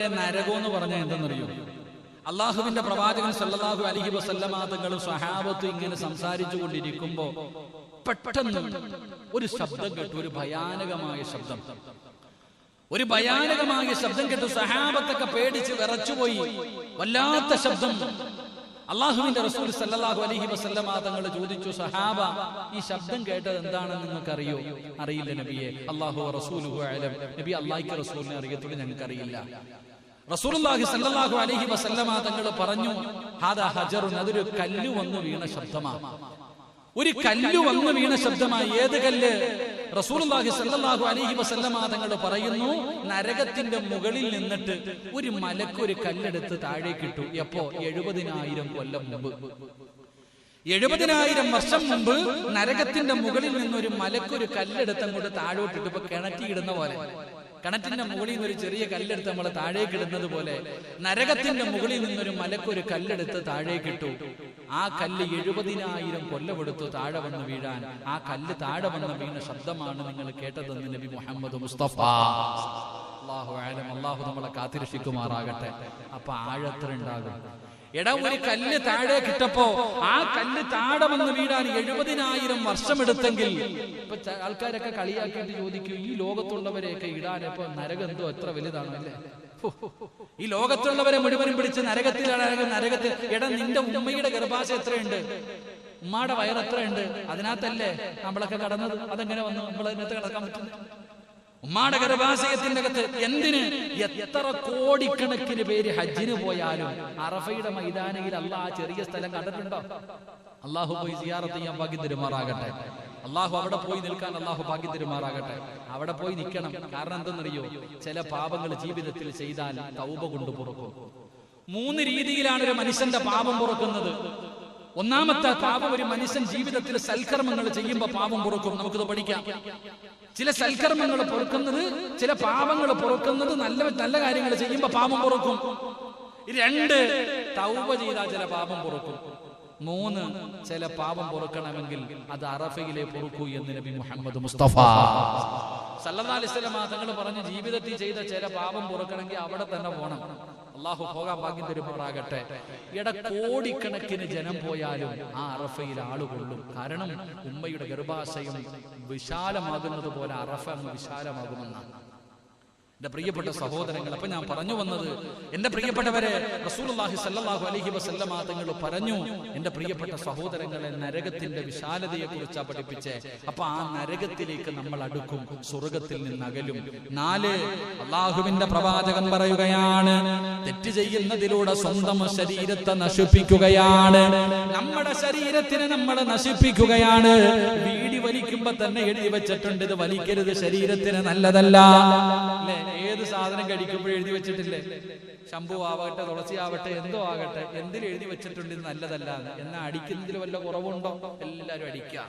നരകം എന്ന് പറഞ്ഞാൽ എന്തെന്നറിയോ? അള്ളാഹുവിന്റെ പ്രവാചകൻ സല്ലല്ലാഹു അലൈഹി വസല്ലമ തങ്ങളും സ്വഹാബത്തും ഇങ്ങനെ സംസാരിച്ചു കൊണ്ടിരിക്കുമ്പോ പെട്ടെന്ന് ഒരു ശബ്ദം കേട്ടു. ഒരു ഭയാനകമായ ശബ്ദം കേട്ടു. സ്വഹാബത്തൊക്കെ പേടിച്ച് വിറച്ചുപോയി. വല്ലാത്ത ശബ്ദം. അള്ളാഹുവിന്റെ റസൂൽ സല്ലല്ലാഹു അലൈഹി വസല്ലമ തങ്ങൾ ചോദിച്ചു, സഹാബ, ഈ ശബ്ദം കേട്ടത് എന്താണെന്ന് നിങ്ങൾക്ക് അറിയോ? അറിയില്ല നബിയെ. അല്ലാഹു റസൂലുഹു അലം. നബി, അല്ലാഹുവിന്റെ റസൂലിനെ അറിയത്തുള്ളൂ, ഞങ്ങൾക്ക് അറിയില്ല. റസൂലുള്ളാഹി സല്ലല്ലാഹു അലൈഹി വസല്ലമ തങ്ങൾ പറഞ്ഞു, ഹാദാ ഹജറുൻ, അതൊരു കല്ല് വന്നു വീണ ശബ്ദമാണ്. ഒരു കല്ല് വന്നു വീണ ശബ്ദമായി. ഏത് കല്ല്? റസൂലുള്ളാഹി സല്ലല്ലാഹു അലൈഹി വസല്ലമ തങ്ങൾ പറയുന്നു, നരകത്തിന്റെ മുകളിൽ നിന്നിട്ട് ഒരു മലക്ക് ഒരു കല്ലെടുത്ത് താഴേക്കിട്ടു. എപ്പോ? 70,000 കൊല്ലം മുമ്പ്. 70,000 വർഷം മുമ്പ് നരകത്തിന്റെ മുകളിൽ നിന്നൊരു മലക്ക് ഒരു കല്ലെടുത്ത് അങ്ങോട്ട് താഴോട്ടിട്ട്. ഇപ്പൊ കിണറ്റിയിടുന്ന പോലെ, കിണറ്റിന്റെ മുകളിൽ നിന്ന് ഒരു ചെറിയ കല്ലെടുത്ത് നമ്മൾ താഴേക്ക് ഇടുന്നത് പോലെ നരകത്തിന്റെ മുകളിൽ നിന്നൊരു മലക്കൊരു കല്ലെടുത്ത് താഴേക്കിട്ടു. ആ കല്ല് 70,000 കൊല്ലമെടുത്തു താഴെ വന്ന് വീഴാൻ. ആ കല്ല് താഴെ വന്ന് വീണ ശബ്ദമാണ് നിങ്ങൾ കേട്ടതെന്ന് നബി മുഹമ്മദ് മുസ്തഫ അല്ലാഹു അലം. അല്ലാഹു നമ്മളെ കാത്തിരക്ഷിക്കുമാറാകട്ടെ. അപ്പൊ ആഴത്ര ഉണ്ടാകും. എടാ, ഒരു കല്ല് താഴെ കിട്ടപ്പോ ആ കല്ല് താഴെ വന്ന് വീഴാൻ 70,000 വർഷമെടുത്തെങ്കിൽ ഇപ്പൊ ആൾക്കാരൊക്കെ കളിയാക്കിയിട്ട് ചോദിക്കും, ഈ ലോകത്തുള്ളവരെയൊക്കെ ഇടാൻ ഇപ്പൊ നരകം എന്തോ എത്ര വലുതാണല്ലേ? ഈ ലോകത്തുള്ളവരെ മുഴുവനും പിടിച്ച് നരകത്തിലാണ്. നരകത്തിൽ എടാ, നിന്റെ ഉമ്മയുടെ ഗർഭാശയം എത്രയുണ്ട്? ഉമ്മയുടെ വയറെത്രയുണ്ട്? അതിനകത്തല്ലേ നമ്മളൊക്കെ കടന്നത്? അതെങ്ങനെ വന്നു നമ്മൾ അതിനകത്ത് കടക്കാൻ പറ്റുന്നു? ഉമ്മാടെ ഗർഭാശയത്തിന്റെ അകത്ത് എന്തിന്? എത്ര കോടിക്കണക്കിന് പേര് ഹജ്ജിന് പോയാലും അറഫയുടെ മൈതാനയിൽ അള്ളാഹ് ആ ചെറിയ സ്ഥലം കണ്ടിട്ടുണ്ടോ? അള്ളാഹു പോയി സിയാറത്ത് ചെയ്യാൻ ഭാഗ്യം തരുമാറാകട്ടെ. അള്ളാഹു അവിടെ പോയി നിൽക്കാൻ അള്ളാഹു ഭാഗ്യം തരുമാറാകട്ടെ. അവിടെ പോയി നിൽക്കണം. കാരണം എന്തെന്നറിയോ? ചില പാപങ്ങൾ ജീവിതത്തിൽ ചെയ്താൽ തൗബ കൊണ്ട് പൊറുക്കും. 3 രീതിയിലാണ് ഒരു മനുഷ്യന്റെ പാപം പൊറുക്കുന്നത്. ഒന്നാമത്തെ പാപം, ഒരു മനുഷ്യൻ ജീവിതത്തിൽ സൽക്കർമ്മങ്ങൾ ചെയ്യുമ്പോ പാപം പൊറുക്കും. നമുക്കിത് പഠിക്കാം. ചില സൽക്കർമ്മങ്ങൾ പൊറുക്കുന്നത്, ചില പാപങ്ങൾ പൊറുക്കുന്നത്, നല്ല കാര്യങ്ങൾ ചെയ്യുമ്പോ പാപം പൊറുക്കും. 2, തൗബ ചെയ്താൽ ചില പാപം പൊറുക്കും. 3, ചില പാപം പൊറുക്കണമെങ്കിൽ അത് അറഫയിലെ പൊറുക്കൂ എന്ന് നബി മുഹമ്മദ് മുസ്തഫ സല്ലല്ലാഹു അലൈഹി വസല്ലം തങ്ങൾ പറഞ്ഞു, ജീവിതത്തിൽ ചെയ്ത ചില പാപം പൊറുക്കണമെങ്കിൽ അവിടെ തന്നെ പോകണം. അള്ളാഹു പോകാൻ ഭാഗ്യം തരുമാറാകട്ടെ. കോടിക്കണക്കിന് ജനം പോയാലും ആ അറഫയിൽ ആളുകൊള്ളും. കാരണം ഉമ്മയുടെ ഗർഭാശയം വിശാലമാകുന്നത് പോലെ അറഫ അങ്ങ് വിശാലമാകുമെന്നാണ്. എന്റെ പ്രിയപ്പെട്ട സഹോദരങ്ങൾ, അപ്പൊ ഞാൻ പറഞ്ഞു വന്നത്, എന്റെ പ്രിയപ്പെട്ടവരെ, റസൂലുള്ളാഹി സ്വല്ലല്ലാഹു അലൈഹി വസല്ലമ തങ്ങൾ പറഞ്ഞു, എന്റെ പ്രിയപ്പെട്ട സഹോദരങ്ങളെ, നരകത്തിന്റെ വിശാലതയെ കുറിച്ചാ പഠിപ്പിച്ചേ. അപ്പൊ ആ നരകത്തിലേക്ക് നമ്മൾ അടുക്കും, സ്വർഗത്തിൽ നിന്ന് അകലും. 4, അള്ളാഹുവിന്റെ പ്രവാചകൻ പറയുകയാണ്, തെറ്റ് ചെയ്യുന്നതിലൂടെ സ്വന്തം ശരീരത്തെ നശിപ്പിക്കുകയാണ്. നമ്മുടെ ശരീരത്തിനെ നമ്മൾ നശിപ്പിക്കുകയാണ്. വീടി വലിക്കുമ്പോ തന്നെ എഴുതി വെച്ചിട്ടുണ്ട്, ഇത് വലിക്കരുത്, ശരീരത്തിന് നല്ലതല്ല. ഏത് സാധനം കഴിക്കുമ്പോഴും എഴുതി വെച്ചിട്ടില്ലേ? ശംഭു ആവട്ടെ, തുളസി ആവട്ടെ, എന്തോ ആകട്ടെ, എന്തിലും എഴുതി വെച്ചിട്ടുണ്ട് ഇത് നല്ലതല്ല. എന്നാ അടിക്കുന്നതിൽ വല്ല കുറവുണ്ടോ? എല്ലാരും അടിക്കുക.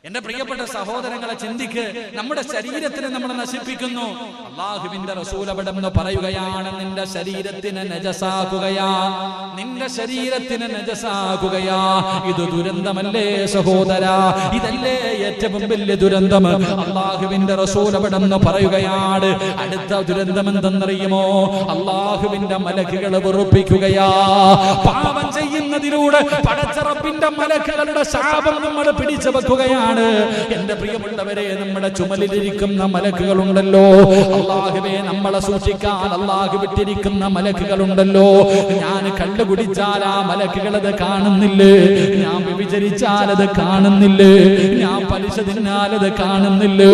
എന്റെ പ്രിയപ്പെട്ട സഹോദരങ്ങളെ, ചിന്തിക്ക്. നമ്മുടെ ശരീരത്തിനെ നമ്മൾ നശിപ്പിക്കുന്നു. അള്ളാഹുവിന്റെ റസൂൽ അവിടെ നിന്ന് പറയുകയാണ്, നിന്റെ ശരീരത്തിനെ നജസാക്കുകയാ, നിന്റെ ശരീരത്തിനെ നജസാക്കുകയാ. ഇത് ദുരന്തമല്ലേ സഹോദരാ? ഇതല്ലേ ഏറ്റവും വലിയ ദുരന്തം? അള്ളാഹുവിന്റെ റസൂൽ അവിടെ നിന്ന് പറയുകയാണ്, അടുത്ത ദുരന്തം എന്തെന്നറിയുമോ? അള്ളാഹുവിന്റെ മലക്കുകളെ വെറുപ്പിക്കുകയാ. പാപം ചെയ്യുന്നതിലൂടെ പടച്ച റബ്ബിന്റെ മലക്കുകളുടെ ശാപം നമ്മൾ പിടിച്ചു വെക്കുകയാണ്. എന്റെ പ്രിയമുള്ളവരെ, നമ്മുടെ ചുമലിലിരിക്കുന്ന മലക്കുകളുണ്ടല്ലോ, അല്ലാഹുവേ നമ്മളെ സൂക്ഷിക്കാൻ അല്ലാഹു വിട്ടിരിക്കുന്ന മലക്കുകളുണ്ടല്ലോ. ഞാൻ കള്ളു കുടിച്ചാൽ ആ മലക്കുകൾ അത് കാണുന്നില്ലേ? ഞാൻ വ്യഭിചരിച്ചാൽ അത് കാണുന്നില്ലേ? ഞാൻ പലിശ തിന്നാൽ അത് കാണുന്നില്ലേ?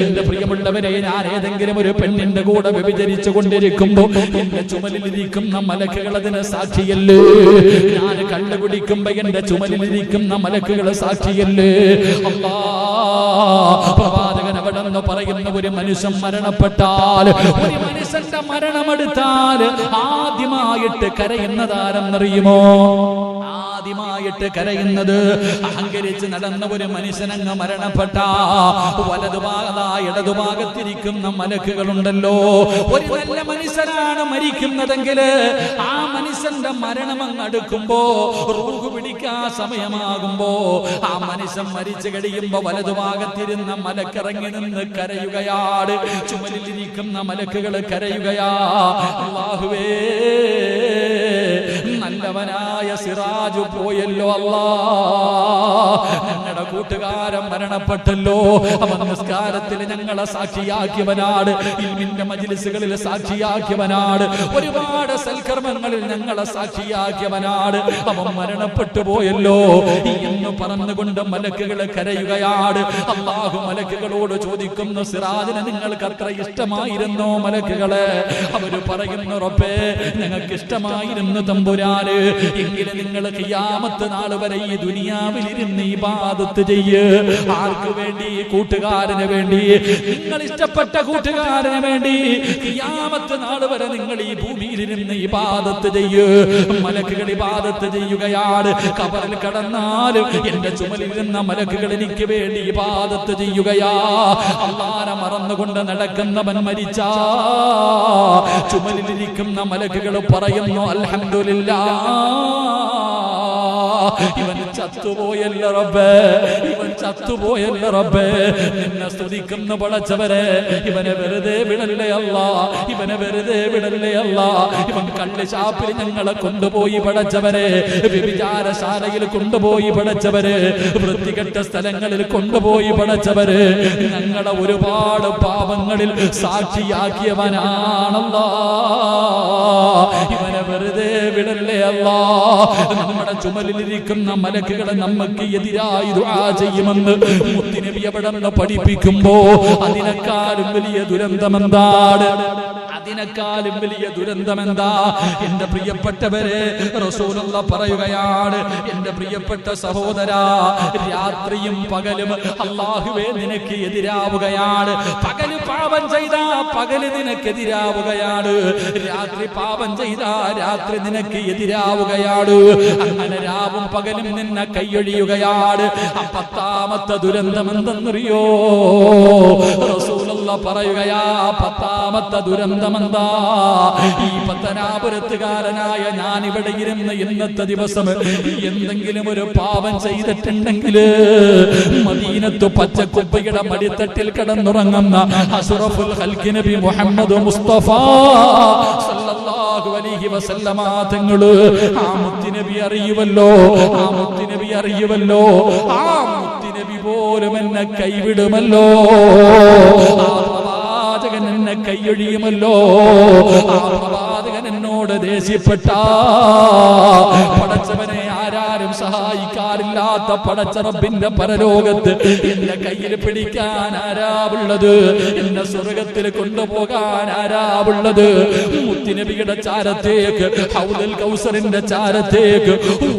എന്റെ പ്രിയമുള്ളവരെ, ഞാൻ ഏതെങ്കിലും ഒരു പെണ്ണിന്റെ കൂടെ വ്യഭിചരിച്ചു കൊണ്ടിരിക്കുമ്പോ എന്റെ ചുമലിലിരിക്കുന്ന മലക്കുകൾ അതിന് സാക്ഷിയല്ലേ? ഞാൻ കള്ളു കുടിക്കുമ്പോ എന്റെ ചുമലിലിരിക്കുന്ന മലക്കുകൾ സാക്ഷിയല്ലേ? പ്രവാചകൻ അവിടെ നിന്ന് പറയുന്ന, ഒരു മനുഷ്യൻ മരണപ്പെട്ടാൽ, ഒരു മനുഷ്യന്റെ മരണമെടുത്താൽ ആദ്യമായിട്ട് കരയുന്നതാരെന്നറിയുമോ? ആദ്യമായിട്ട് കരയുന്നത് അഹങ്കരിച്ച് നടന്ന ഒരു മനുഷ്യനങ്ങ് മരണപ്പെട്ട ഇടതുഭാഗത്തിരിക്കുന്ന മലക്കുകളുണ്ടല്ലോ, ഒരു നല്ല മനുഷ്യനാണ് മരിക്കുന്നതെങ്കിൽ ആ മനുഷ്യന്റെ മരണം അങ്ങ് അടുക്കുമ്പോ, റൂഹ് പിടിക്കാൻ സമയമാകുമ്പോ, ആ മനുഷ്യൻ മരിച്ചു കഴിയുമ്പോ വലതുഭാഗത്തിരുന്ന മലക്കിറങ്ങി നിന്ന് കരയുകയാണ്. ചുമലിലിരിക്കുന്ന മലക്കുകൾ കരയുകയാ, അല്ലാഹുവേ നല്ലവനായ സിറാജ് പോയല്ലോ അല്ലാ, ഞങ്ങളുടെ കൂട്ടുകാരൻ മരണപ്പെട്ടല്ലോ, അവൻ നിസ്കാരത്തിൽ ഞങ്ങളെ സാക്ഷിയാക്കിയവനാണ്, ഇൽമിന്റെ മജ്ലിസുകളിൽ സാക്ഷിയാക്കിയവനാണ്, ഒരുപാട് സൽക്കർമ്മങ്ങളിൽ ഞങ്ങളെ സാക്ഷിയാക്കിയവനാണ്, അവൻ മരണപ്പെട്ടു പോയല്ലോ എന്ന് പറഞ്ഞുകൊണ്ട് മലക്കുകൾ കരയുകയാണ്. അല്ലാഹു മലക്കുകളോട് ചോദിക്കുന്നു, സിറാജിനെ നിങ്ങൾക്ക് അത്ര ഇഷ്ടമായിരുന്നോ മലക്കുകളെ? അവര് പറയുന്നു, റബ്ബേ ഞങ്ങൾക്ക് ഇഷ്ടമായിരുന്നു തമ്പുരാന്, എങ്കിലും നിങ്ങൾ ഖിയാമത്ത് നാൾ വരെ ഈ ദുനിയാവിൽ ഇരുന്ന് ഇബാദത്ത് ചെയ്യ്. ആർക്ക് വേണ്ടി? കൂട്ടുകാരന് വേണ്ടി, നിങ്ങൾ ഇഷ്ടപ്പെട്ട കൂട്ടുകാരന് വേണ്ടി ഖിയാമത്ത് നാൾ വരെ നിങ്ങൾ ഈ ഭൂമിയിൽ ഇരുന്ന് ഇബാദത്ത് ചെയ്യ്. മലക്കുകൾ ഇബാദത്ത് ചെയ്യുകയാണ്. ഖബറിൽ കടന്നാലും എന്റെ ചുമലിരുന്ന മലക്കുകൾ എനിക്ക് വേണ്ടി ഇബാദത്ത് ചെയ്യുകയാ. അല്ലാഹനെ മറന്നുകൊണ്ട് നടക്കുന്നവൻ മരിച്ചാ ചുമലിലിരിക്കുന്ന മലക്കുകൾ പറയുന്നു, അൽഹംദുലില്ലാഹ് ഇവൻ ചത്തുപോയല്ല റബ്ബേ, ഇവൻ ചത്തുപോയല്ല റബ്ബേ, നിന്നെ സ്തുതിക്കുന്ന പടച്ചവരെ ഇവനെ വെറുതെ വിടല്ലേ അല്ലാ, ഇവനെ വെറുതെ വിടല്ലേ അല്ലാ. ഇവൻ കള്ള് ഷാപ്പിൽ ഞങ്ങളെ കൊണ്ടുപോയി പടച്ചവരെ, വ്യഭിചാരശാലയിൽ കൊണ്ടുപോയി പടച്ചവരെ, വൃത്തികെട്ട സ്ഥലങ്ങളിൽ കൊണ്ടുപോയി പടച്ചവരെ, ഞങ്ങളെ ഒരുപാട് പാപങ്ങളിൽ സാക്ഷിയാക്കിയവനാണല്ലാ, ഇവനെ വെറുതെ വിടല്ലേ അല്ലാ. നമ്മുടെ ചുമലിലിരിക്കുന്ന മലക്കുകളെ നമുക്ക് എതിരായി ദുആ ചെയ്യുമെന്ന് മുത്തുനബി അവിടുന്ന് പഠിപ്പിക്കുമ്പോ അതിനേക്കാളും വലിയ ദുരന്തമെന്താണ്? അതിനേക്കാളും വലിയ ദുരന്തമെന്താ? എന്റെ പ്രിയപ്പെട്ടവരെ, റസൂലുള്ളാഹി പറയുകയാണ്, എന്റെ പ്രിയപ്പെട്ട സഹോദരാ, രാത്രിയും പകലും അല്ലാഹുവേ നിനക്ക് എതിരാവുകയാണ്. പകല് പാപം ചെയ്താ പകല് നിനക്കെതിരാവുകയാണ്, രാത്രി പാപം ചെയ്താ രാത്രി നിനക്ക് എതിരാവുകയാണ്. അങ്ങനെ രാവും പകലും നിന്നെ കൈയൊഴിയുകയാണ്. പത്താമത്തെ ദുരന്തം എന്തെന്നറിയോ? റസൂലുള്ളാഹി പറയുകയാ, പത്താമത്തെ ദുരന്തമെന്താ? ഈ പത്തനാപുരത്തുകാരനായ ഞാൻ ഇവിടെ ഇരുന്ന് ഇന്നത്തെ ദിവസം എന്തെങ്കിലും ഒരു പാപം ചെയ്തിട്ടുണ്ടെങ്കിൽ മദീനത്ത് പച്ചക്കുപ്പയുടെ മടിത്തട്ടിൽ കിടന്നുറങ്ങുന്ന അഷ്റഫുൽ ഖൽഖ് നബി മുഹമ്മദ് മുസ്തഫ സല്ലല്ലാഹു അലൈഹി വസല്ലമ തങ്ങള് ആ മുത്തുനബി അറിയുമല്ലോ, ആ മുത്തുനബി അറിയുമല്ലോ, ആ മുത്തുനബി പോലും എന്നെ കൈവിടുമല്ലോ, ആ പ്രവാചകൻ എന്നെ കൈയൊഴിയുമല്ലോ, ആ പ്രവാചകൻ എന്നോട് ദേഷ്യപ്പെട്ട പടച്ചവനെ ആരാരും സഹായിക്കാറില്ലാത്ത പടച്ച റബ്ബിന്റെ പരലോകത്ത് എന്റെ കയ്യിൽ പിടിക്കാൻ ആരാവുള്ളത്? എന്നെ സ്വർഗത്തിൽ കൊണ്ടുപോകാൻ ആരാവുള്ളത്? മുത്തുനബിയുടെ ചാരത്തേക്ക്, ഹൗദുൽ കൗസറിന്റെ ചാരത്തേക്ക്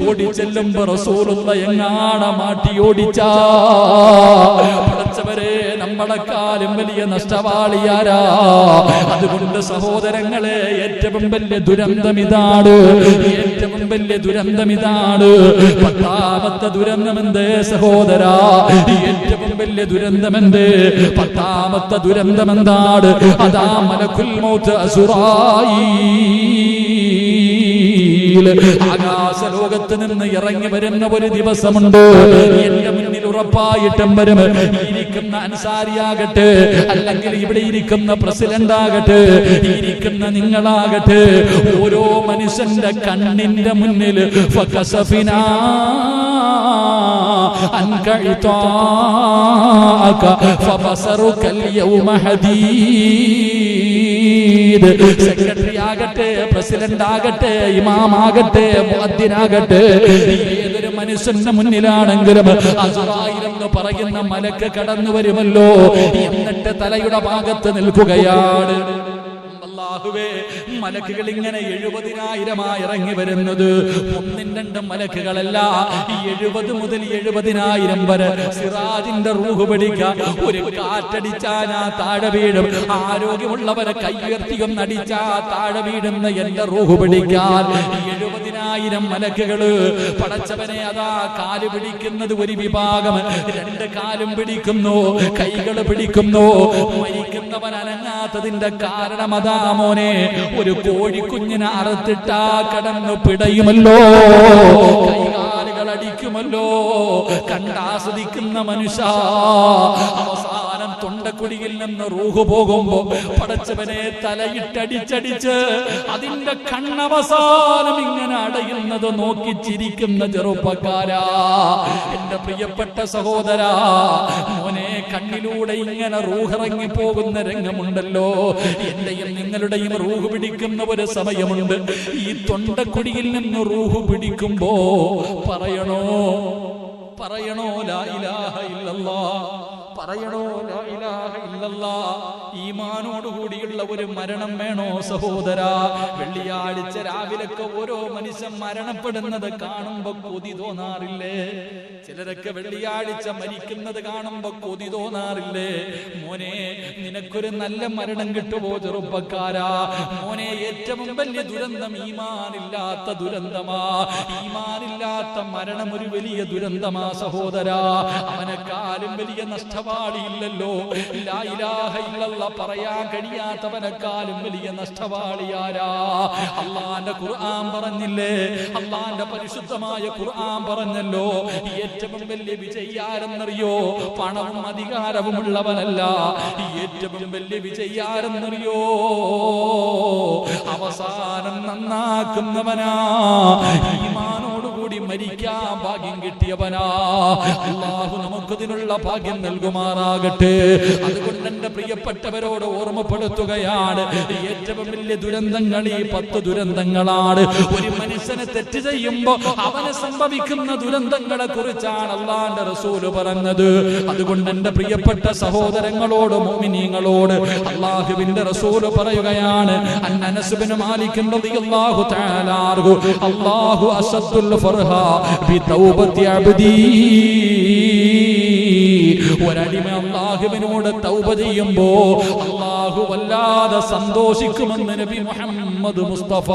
ഓടിച്ചെല്ലുമ്പോ റസൂലുള്ളാഹി എങ്ങാണ മാറ്റി ഓടിച്ചാ പടച്ചവരെ നമ്മളെക്കാളും വലിയ നഷ്ടവാളിയാരാ? അതുകൊണ്ട് സഹോദരങ്ങളെ, ഏറ്റവും വലിയ ദുരന്തം ഇതാണ്, ഏറ്റവും വലിയ ദുരന്തം ഇതാണ്. പത്താമത്തെ ദുരന്തമെന്തേ സഹോദരാ? ഏറ്റവും വലിയ ദുരന്തമെന്തേ? പത്താമത്തെ ദുരന്തമെന്താണ്? അതാ മലക്കുൽ മൗത്ത് അസ്റായീൽ ആകാശ ലോകത്ത് നിന്ന് ഇറങ്ങി വരുന്ന ഒരു ദിവസമുണ്ട്. എന്റെ മുന്നിൽ ഉറപ്പായിട്ടും വരും. ഇരിക്കുന്ന അൻസാരിയാകട്ടെ, അല്ലെങ്കിൽ ഇവിടെ ഇരിക്കുന്ന പ്രസിഡന്റ് ആകട്ടെ, ഇരിക്കുന്ന നിങ്ങളാകട്ടെ, ഓരോ മനുഷ്യന്റെ കണ്ണിന്റെ മുന്നിൽ ഫകസഫിനാ അൻക ഇതാഅക ഫബസറുകൽ യൗമ ഹദീദ്. സെക്രട്ടറി ആകട്ടെ, പ്രസിഡന്റ് ആകട്ടെ, ഇമാം ആകട്ടെ, മുഅദ്ദിനാകട്ടെ, ഏതൊരു മനുഷ്യന്റെ മുന്നിലാണെങ്കിലും അസ്റായീൽ എന്ന് പറയുന്ന മലക്ക് കടന്നു വരുമല്ലോ. എന്നിട്ട് തലയുടെ ഭാഗത്ത് നിൽക്കുകയാണ്. അല്ലാഹുവേ, മലക്കുകൾ ഇങ്ങനെ 70,000 ഇറങ്ങി വരുന്നത്. 1-2 മലക്കുകളല്ല, 70 മുതൽ 70,000 വരെ. സിറാജിന്റെ റൂഹ് പിടിക്കാൻ ഒരു കാറ്റടിച്ചാൽ ആ താഴെ വീഴും. ആരോഗ്യമുള്ളവരെ കയ്യുയർത്തിയൊന്നടിച്ചാ താഴെ വീഴുന്ന എന്റെ റൂഹ് പിടിക്കാൻ 70,000 മലക്കുകള്. പടച്ചവനെ, അതാ കാല് പിടിക്കുന്നത് ഒരു വിഭാഗം, 2 കാലും പിടിക്കുന്നു, കൈകള് പിടിക്കുന്നു. മരിക്കുന്നവൻ അനങ്ങാത്തതിന്റെ കാരണം അതാ മോനെ, ഒരു കോഴിക്കുഞ്ഞിനെ അറുത്തിട്ടാ കടന്നു പിടയുമല്ലോ, കൈകാലുകൾ അടിക്കുമല്ലോ. കണ്ടാസ്വദിക്കുന്ന മനുഷ്യ അവസാനം തൊണ്ടക്കുടിയിൽ നിന്ന് റൂഹ് പോകുമ്പോ പടച്ചവനെ തലയിട്ടടിച്ചടിച്ച് അതിന്റെ കണ്ണവസാനം ഇങ്ങനെ അടയുന്നത് നോക്കി ചിരിക്കുന്ന ചെറുപ്പക്കാരാ, എന്റെ പ്രിയപ്പെട്ട സഹോദരാ, മോനെ, കണ്ണിലൂടെ ഇങ്ങനെ റൂഹിറങ്ങി പോകുന്ന രംഗമുണ്ടല്ലോ. എന്റെയും നിങ്ങളുടെയും റൂഹ് പിടിക്കുന്ന ഒരു സമയമുണ്ട്. ഈ തൊണ്ടക്കുടിയിൽ നിന്ന് റൂഹ് പിടിക്കുമ്പോ പറയണോ ലാ ഇലാഹ ഇല്ലല്ലാഹ്, പറയണോ ലാ ഇലാഹ ഇല്ലല്ലാഹ്. ഈമാനോടുകൂടിയുള്ള ഒരു മരണം വേണോ സഹോദരാ? വെള്ളിയാഴ്ച രാവിലൊക്കെ ഓരോ മനുഷ്യൻ മരണപ്പെടുന്നത് കാണുമ്പോ കൊതി തോന്നാറില്ലേ? ചിലരൊക്കെ വെള്ളിയാഴ്ച മരിക്കുന്നത് കാണുമ്പോ കൊതി തോന്നാറില്ലേ? മോനെ, നിനക്കൊരു നല്ല മരണം കിട്ടുമോ ചെറുപ്പക്കാരാ? മോനെ, ഏറ്റവും വലിയ ദുരന്തം ഈമാനില്ലാത്ത ദുരന്തമാ. ഈമാനില്ലാത്ത മരണം ഒരു വലിയ ദുരന്തമാ സഹോദരാ. അവനെക്കാളും വലിയ നഷ്ടവാളിയില്ലല്ലോ. ലാ ഇലാഹ ഇല്ലല്ലാഹ് പറയാൻ കഴിയാത്തവനെക്കാളും വലിയ നഷ്ടവാളിയാരാ? അല്ലാഹുവിന്റെ ഖുർആൻ പറഞ്ഞില്ലേ? അല്ലാഹുവിന്റെ പരിശുദ്ധമായ ഖുർആൻ പറഞ്ഞല്ലോ, ഏറ്റവും വലിയ വിജയാരെന്നറിയോ? പണവും അധികാരവും ഉള്ളവനല്ല. ഏറ്റവും വലിയ വിജയാരെന്നറിയോ? അവസാനം നന്നാക്കുന്നവനാ, ഈമാനോടുകൂടി മരിക്കാൻ ഭാഗ്യം കിട്ടിയവനാ. അല്ലാഹു നമുക്കതിനുള്ള ഭാഗ്യം നൽകുമാറാകട്ടെ. അതുകൊണ്ട് എന്റെ പ്രിയപ്പെട്ടവരോട് ഓർമ്മപ്പെടുത്തുകയാണ്, ഏറ്റവും വലിയ ദുരന്തങ്ങൾ ഈ 10 ദുരന്തങ്ങളാണ്. ഒരു മനുഷ്യനെ തെറ്റ് ചെയ്യുമ്പോ അവന് സംഭവിക്കുന്ന ദുരന്തങ്ങളെ കുറിച്ചാണ് അല്ലാഹുവിന്റെ റസൂൽ പറഞ്ഞത്. അതുകൊണ്ട് എന്റെ പ്രിയപ്പെട്ട സഹോദരങ്ങളോട്, മുഅ്മിനീങ്ങളോട് അല്ലാഹുവിന്റെ റസൂൽ പറയുകയാണ്, അനസ് ഇബ്നു മാലിക് റളിയല്ലാഹു തആല അൻഹു, അല്ലാഹു അസദ്ദുൽ ഫർഹ ബി തൗബത്തി അബ്ദി. ഒരടിമ അല്ലാഹുവിനോട് തൗബ ചെയ്യുമ്പോ അല്ലാഹു വല്ലാതെ സന്തോഷിക്കുമെന്ന് നബി മുഹമ്മദ് മുസ്തഫ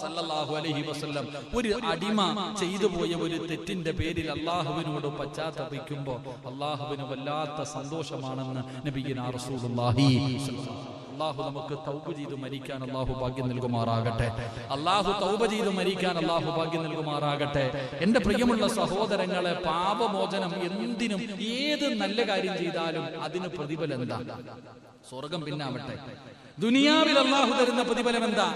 സല്ലല്ലാഹു അലൈഹി വസല്ലം. ഒരു അടിമ ചെയ്തു പോയ ഒരു തെറ്റിന്റെ പേരിൽ അല്ലാഹുവിനോട് പശ്ചാത്തപിക്കുമ്പോ അല്ലാഹുവിന് വല്ലാത്ത സന്തോഷമാണെന്ന് നബിയുനാ റസൂലുള്ളാഹി സ്വല്ലല്ലാഹു. അല്ലാഹു നമുക്ക് തൗബ ചെയ്ത് മരിക്കാൻ അല്ലാഹു ഭാഗ്യം നൽകുമാറാകട്ടെ. അല്ലാഹു തൗബ ചെയ്ത് മരിക്കാൻ അല്ലാഹു ഭാഗ്യം നൽകുമാറാകട്ടെ. എന്റെ പ്രിയമുള്ള സഹോദരങ്ങളെ, പാപമോചനം എന്തിനും ഏത് നല്ല കാര്യം ചെയ്താലും അതിന് പ്രതിഫലം എന്താ? സ്വർഗം പിന്നാവട്ടെ. ദുനിയാവിൽ അല്ലാഹു തരുന്ന പ്രതിഫലം എന്താ?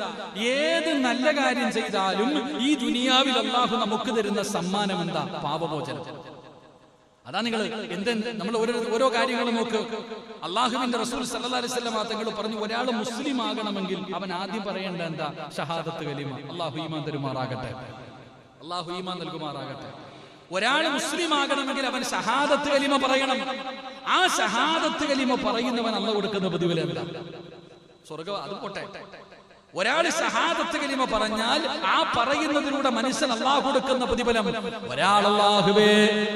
ഏത് നല്ല കാര്യം ചെയ്താലും ഈ ദുനിയാവിൽ അല്ലാഹു നമുക്ക് തരുന്ന സമ്മാനം എന്താ? പാപമോചനം. അതാ നിങ്ങൾ നമ്മൾ ഓരോ കാര്യങ്ങളും നോക്ക്. അല്ലാഹുവിന്റെ റസൂൽ സല്ലല്ലാഹു അലൈഹി വസല്ലം തങ്ങൾ പറഞ്ഞു, ഒരാൾ മുസ്ലിം ആകണമെങ്കിൽ അവൻ ആദ്യം പറയേണ്ട എന്താ? ഷഹാദത്ത് കലിമ. അല്ലാഹു ഈമാൻ തരുമാറാകട്ടെ, അല്ലാഹു ഈമാൻ നൽകുമാറാകട്ടെ. ഒരാൾ മുസ്ലിം ആകണമെങ്കിൽ അവൻ ഷഹാദത്ത് കലിമ പറയണം. ആ ഷഹാദത്ത് കലിമ പറയുന്നവൻ അല്ലാഹു കൊടുക്കുന്ന പ്രതിഫലം എന്താ? സ്വർഗ്ഗം. അത് പോട്ടെ, ഒരാൾ ഷഹാദത്ത് കലിമ പറഞ്ഞാൽ ആ പറയുന്നതിലൂടെ മനുഷ്യൻ അല്ലാഹു കൊടുക്കുന്ന പ്രതിഫലം. ഒരാൾ അല്ലാഹുവേ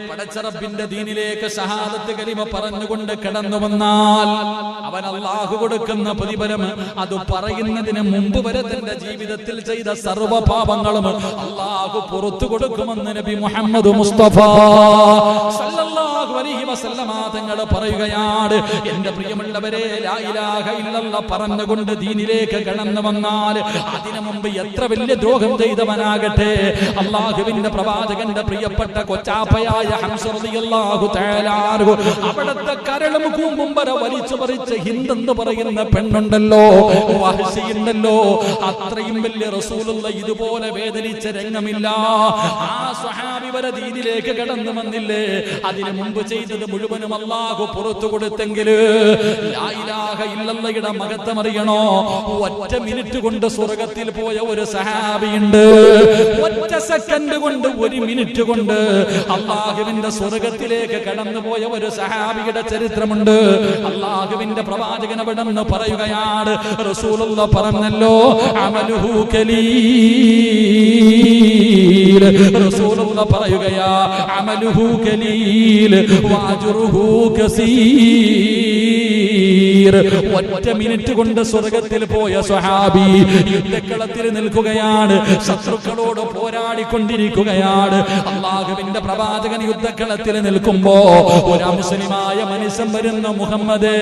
പടച്ച റബ്ബിന്റെ ദീനിലേക്ക് ഷഹാദത്ത് കലിമ പറഞ്ഞുകൊണ്ട് കടന്നു വന്നാൽ അവൻ അല്ലാഹു കൊടുക്കുന്ന പ്രതിഫലം, അത് പറയുന്നതിന് മുമ്പ് വരെ തന്റെ ജീവിതത്തിൽ ചെയ്ത സർവ്വ പാപങ്ങളും അല്ലാഹു പുറത്തു കൊടുക്കുമെന്ന് നബി മുഹമ്മദ് മുസ്തഫ സല്ലല്ലാഹു അലൈഹി വസല്ലമ തങ്ങൾ പറയുകയാണ്. എന്റെ പ്രിയമുള്ളവരെ, ലാ ഇലാഹ ഇല്ലല്ലാഹ് പറഞ്ഞുകൊണ്ട് ദീനിലേക്ക് കടന്നു വന്നാൽ അതിനു മുമ്പ് എത്ര വലിയ ദ്രോഹം ചെയ്തവനാകട്ടെ, അല്ലാഹുവിന്റെ പ്രവാചകന്റെ പ്രിയപ്പെട്ട കൊച്ചാപ്പയായ ഹംസ റളിയല്ലാഹു തആല അൻഹു, അവിടുത്തെ കരളും കൂമ്പും വരെ വലിച്ചു പറിച്ച് ഹിന്ദ് എന്ന് പറയുന്ന പെണ്ണുണ്ടല്ലോ, വഹ്ശിയുണ്ടല്ലോ, അത്രയും വലിയ റസൂലുള്ളാഹി ഇതുപോലെ വേദനിച്ച രംഗമില്ല. ആ സ്വഹാബി വരെ ദീനിലേക്ക് കടന്നു വന്നില്ലേ? അതിനു മുമ്പ് ചെയ്തത് മുഴുവനും അല്ലാഹു പുറത്തു കൊടുത്തെങ്കിൽ ലാ ഇലാഹ ഇല്ലല്ലാഹയുടെ മഹത്വം അറിയണോ? ഒറ്റ മിനിറ്റ് മിനിറ്റ് കൊണ്ട് സ്വർഗത്തിൽ പോയ ഒരു സഹാബിയുണ്ട്. ഒറ്റ സെക്കൻഡ് കൊണ്ട്, 1 മിനിറ്റ് കൊണ്ട് അള്ളാഹുവിന്റെ സ്വർഗത്തിലേക്ക് കടന്നുപോയ ഒരു സഹാബിയുടെ ചരിത്രമുണ്ട്. അള്ളാഹുവിന്റെ പ്രവാചകൻ അവിടെ നിന്ന് പറയുകയാണ്, റസൂലുള്ളാഹി പറഞ്ഞല്ലോ, അമലുഹു കലീൽ. റസൂലുള്ളാഹി പറയുകയാ, അമലുഹു കലീൽ വഅജ്റുഹു കസീർ. ഒറ്റ മിനിറ്റ് കൊണ്ട് സ്വർഗത്തിൽ പോയ സ്വഹാബി യുദ്ധക്കളത്തിൽ നിൽക്കുകയാണ്, ശത്രുക്കളോട് പോരാടിക്കൊണ്ടിരിക്കുകയാണ്. അള്ളാഹുവിന്റെ പ്രവാചകൻ യുദ്ധക്കളത്തിൽ നിൽക്കുമ്പോ ഒരു മുസ്ലിമായ മനുഷ്യൻ വരുന്ന, മുഹമ്മദേ,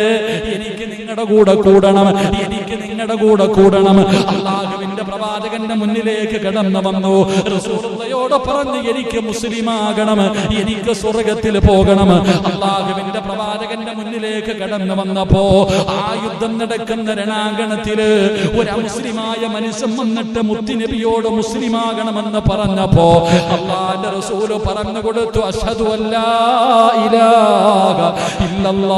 എനിക്ക് നിങ്ങളുടെ കൂടെ കൂടണം, എനിക്ക് നിങ്ങളുടെ കൂടെ കൂടണം. അള്ളാഹുവിന്റെ പ്രവാചകന്റെ മുന്നിലേക്ക് കടന്നു വന്നു. റസൂലുള്ളാഹിയോട് പറഞ്ഞു, എനിക്ക് മുസ്ലിമാകണം, എനിക്ക് സ്വർഗത്തിൽ പോകണം. അള്ളാഹുവിന്റെ പ്രവാചകന്റെ മുന്നിലേക്ക് കടന്നു വന്നപ്പോ ആ യുദ്ധം നടക്കുന്ന രണാങ്കണത്തില് ഒരു മുസ്ലിമായ മനുഷ്യൻ വന്നിട്ട് മുത്തുനബിയോട് മുസ്ലിമാകണമെന്ന് പറഞ്ഞപ്പോ അല്ലാഹുവിന്റെ റസൂൽ പറഞ്ഞു കൊടുത്തു, അശ്ഹദു അല്ലാ ഇലാഹ ഇല്ലല്ലാഹ്.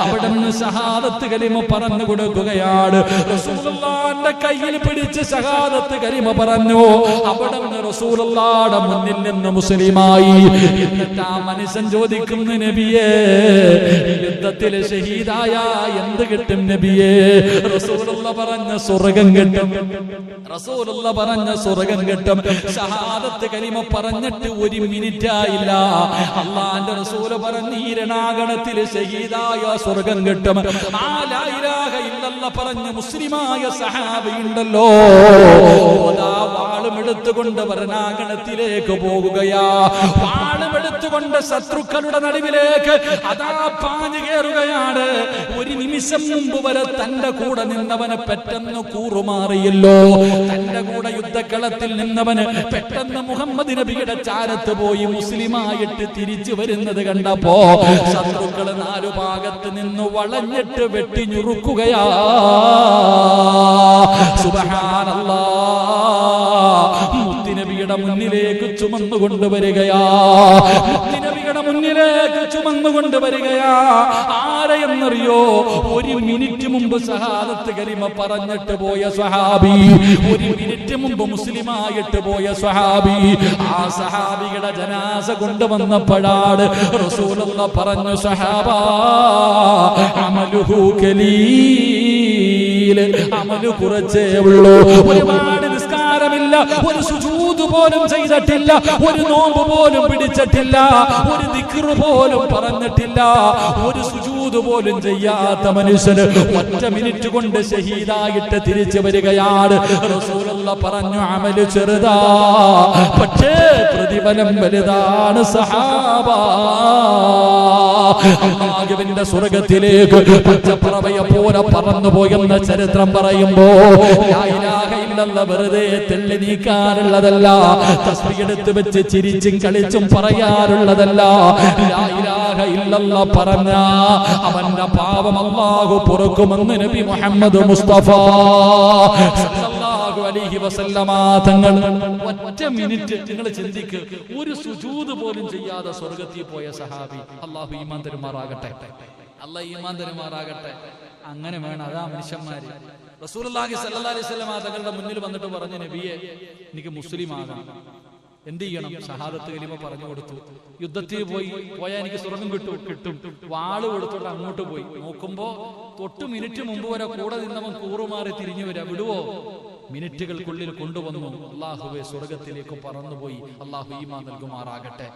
അവിടുന്ന് ഷഹാദത്ത് കലിമ പറഞ്ഞു കൊടുക്കുകയാണ്. റസൂലുള്ളാഹിന്റെ കയ്യിൽ പിടിച്ച് ഷഹാദത്ത് കലിമ പറഞ്ഞു. അവിടുന്ന് റസൂലുള്ളാഹിയുടെ മുന്നിൽ നിന്ന് മുസ്ലിമായി. എന്നിട്ട് ആ മനുഷ്യൻ ചോദിക്കുന്നു, നബിയേ, യുദ്ധത്തിൽ ഷഹീദായ എന്ത് കിട്ടും നബിയേ? റസൂലുള്ളാഹി പറഞ്ഞ സ്വർഗ്ഗം കിട്ടും. റസൂലുള്ളാഹി പറഞ്ഞ സ്വർഗ്ഗം കിട്ടും. ഷഹാദത്ത് കലിമ പറഞ്ഞിട്ട് 1 മിനിറ്റ് ആയില്ല, അല്ലാഹുവിന്റെ റസൂൽ പറഞ്ഞു, ഈ രണാങ്കണത്തിൽ ഷഹീദായ സ്വർഗ്ഗം കിട്ടും. ആ ലാ ഇലാഹ ഇല്ലല്ലാഹ് പറഞ്ഞ മുസ്ലിമായ സഹാബി ഉണ്ടല്ലോ, വാളും എടുത്തുകൊണ്ട് രണാങ്കണത്തിലേക്ക് പോകുകയാ. വാളും എടുത്തുകൊണ്ട് ശത്രുക്കളുടെ നടുവിലേക്ക് അതാ പാഞ്ഞു കയറുകയാണ്. 1 നിമിഷം മുമ്പ് വരെ തന്റെ കൂടെ നിന്നവന് പെട്ടെന്ന് കൂറുമാറിയല്ലോ. തന്റെ കൂടെ യുദ്ധക്കളത്തിൽ നിന്നവന് പെട്ടെന്ന് മുഹമ്മദ് നബിയുടെ ചാരത്ത് പോയി മുസ്ലിമായിട്ട് തിരിച്ചു വരുന്നത് കണ്ടപ്പോ ശത്രുക്കൾ 4 ഭാഗത്ത് നിന്ന് വളഞ്ഞിട്ട് വെട്ടിഞ്ഞുറുക്കുകയാ. സുബ്ഹാനല്ലാഹ്. മുത്തുനബിയുടെ മുന്നിലേക്ക് ചുമന്നു കൊണ്ടുവരികയാ. മുത്തുനബിയുടെ മുന്നിലേക്ക് ചുമന്നു കൊണ്ടുവരികയാ. ആരെയെന്നറിയോ? 1 മിനിറ്റ് മുമ്പ് ഷഹാദത്ത് കലിമ പറഞ്ഞിട്ട് പോയ സ്വഹാബി, 1 മിനിറ്റ് മുമ്പ് മുസ്ലിമായിട്ട് പോയ സ്വഹാബി. ആ സഹാബിയുടെ ജനാസ കൊണ്ടുവന്നപ്പോഴാണ് റസൂലുള്ളാഹി പറഞ്ഞു, സഹാബാ, അമലുഹു കലീൽ. അമല് കുറച്ചേ ഉള്ളൂ. ഒരുപാട് നിസ്കാരമില്ല, ഒരു സുജൂദ് പോലും ചെയ്തിട്ടില്ല, ഒരു നോമ്പ് പോലും പിടിച്ചിട്ടില്ല, ഒരു ദിക്ർ പോലും പറഞ്ഞിട്ടില്ല, ഒരു സുജൂദ് പോലും ചെയ്യാത്ത മനുഷ്യന് 1 മിനിറ്റ് കൊണ്ട് ഷഹീദായിട്ട് തിരിച്ചു വരികയാണ്. റസൂലുള്ളാഹി പറഞ്ഞു, അമല് ചെറുതാ, പക്ഷേ പ്രതിഫലം വലുതാണ് സഹാബാ. അല്ലാഹുവിന്റെ സ്വർഗ്ഗത്തിലേക്ക് പച്ചപ്പറവയെ പോലെ പറന്നുപോയെന്ന ചരിത്രം പറയുമ്പോ ലാ ഇലാഹ ഇല്ലല്ലാഹ് വെറുതെ തെള്ളി നീക്കാറുള്ളതല്ല, തസ്ബീഹ് എടുത്ത് വെച്ച് ചിരിച്ചും കളിച്ചും പറയാറുള്ളതല്ല. ലാ ഇലാഹ ഇല്ലല്ലാഹ് പറഞ്ഞ അവന്റെ പാപം അല്ലാഹു പൊറുക്കുമെന്ന് നബി മുഹമ്മദ് മുസ്തഫ സല്ലല്ലാഹു അലൈഹി വസല്ലമ തങ്ങൾ. 1 മിനിറ്റ് നിങ്ങൾ ചിന്തിക്ക്, ഒരു സുജൂദ് പോലും ചെയ്യാതെ സ്വർഗ്ഗത്തിൽ പോയ സഹാബി. അല്ലാഹു ഈമാൻ തരുമാറാകട്ടെ, അല്ലാഹു ഈമാൻ തരുമാറാകട്ടെ. അങ്ങനെ വേണം, അതാ മനുഷ്യന്മാര്. റസൂലുള്ളാഹി സ്വല്ലല്ലാഹി അലൈഹി വസല്ലമ തങ്ങളുടെ മുന്നിൽ വന്നിട്ട് പറഞ്ഞു, നബിയെ, എനിക്ക് മുസ്ലിം ആകണം, എന്ത് ചെയ്യണം? ഷഹാദത്ത് കലിമ പറഞ്ഞു കൊടുത്തു. യുദ്ധത്തിൽ പോയാൽ എനിക്ക് സ്വർഗ്ഗം കിട്ടും. വാള് കൊടുത്തോണ്ട് അങ്ങോട്ട് പോയി നോക്കുമ്പോ 8 മിനിറ്റ് മുമ്പ് വരെ കൂടെ നിന്നവൻ കൂറുമാറി തിരിഞ്ഞു വരാ. വിടുവോ? മിനിറ്റുകൾക്കുള്ളിൽ കൊണ്ടുവന്നു. അല്ലാഹുവേ, സ്വർഗ്ഗത്തിലേക്ക് പറന്നുപോയി. അല്ലാഹു ഈമാൻ നൽകുമാറാകട്ടെ.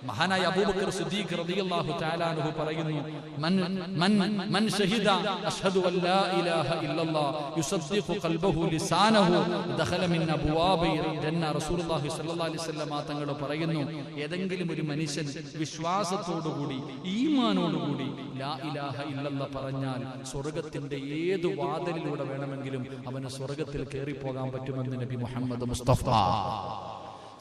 മഹാനായ അബൂബക്കർ സിദ്ദീഖ് റളിയല്ലാഹു തആല അൻഹു പറയുന്നു, മൻ ഷഹിദ അഷ്ഹദു അല്ലാ ഇലാഹ ഇല്ലല്ലാഹ് യുസദ്ദിഖു ഖൽബഹു ലിസാനഹു ദഖല മിൻ അബ്വാബി ജന്ന. റസൂലുള്ളാഹി സ്വല്ലല്ലാഹി അലൈഹി വസല്ലം തങ്ങൾ പറയുന്നു, ഏതെങ്കിലും ഒരു മനുഷ്യൻ വിശ്വാസത്തോടുകൂടി ഈമാനോടുകൂടി ലാ ഇലാഹ ഇല്ലല്ലാഹ് പറഞ്ഞാൽ സ്വർഗ്ഗത്തിന്റെ ഏത് വാതിലിലൂടെ വേണമെങ്കിലും അവന് സ്വർഗ്ഗത്തിൽ കയറി പോകാൻ പറ്റുമെന്ന് നബി മുഹമ്മദ് മുസ്തഫ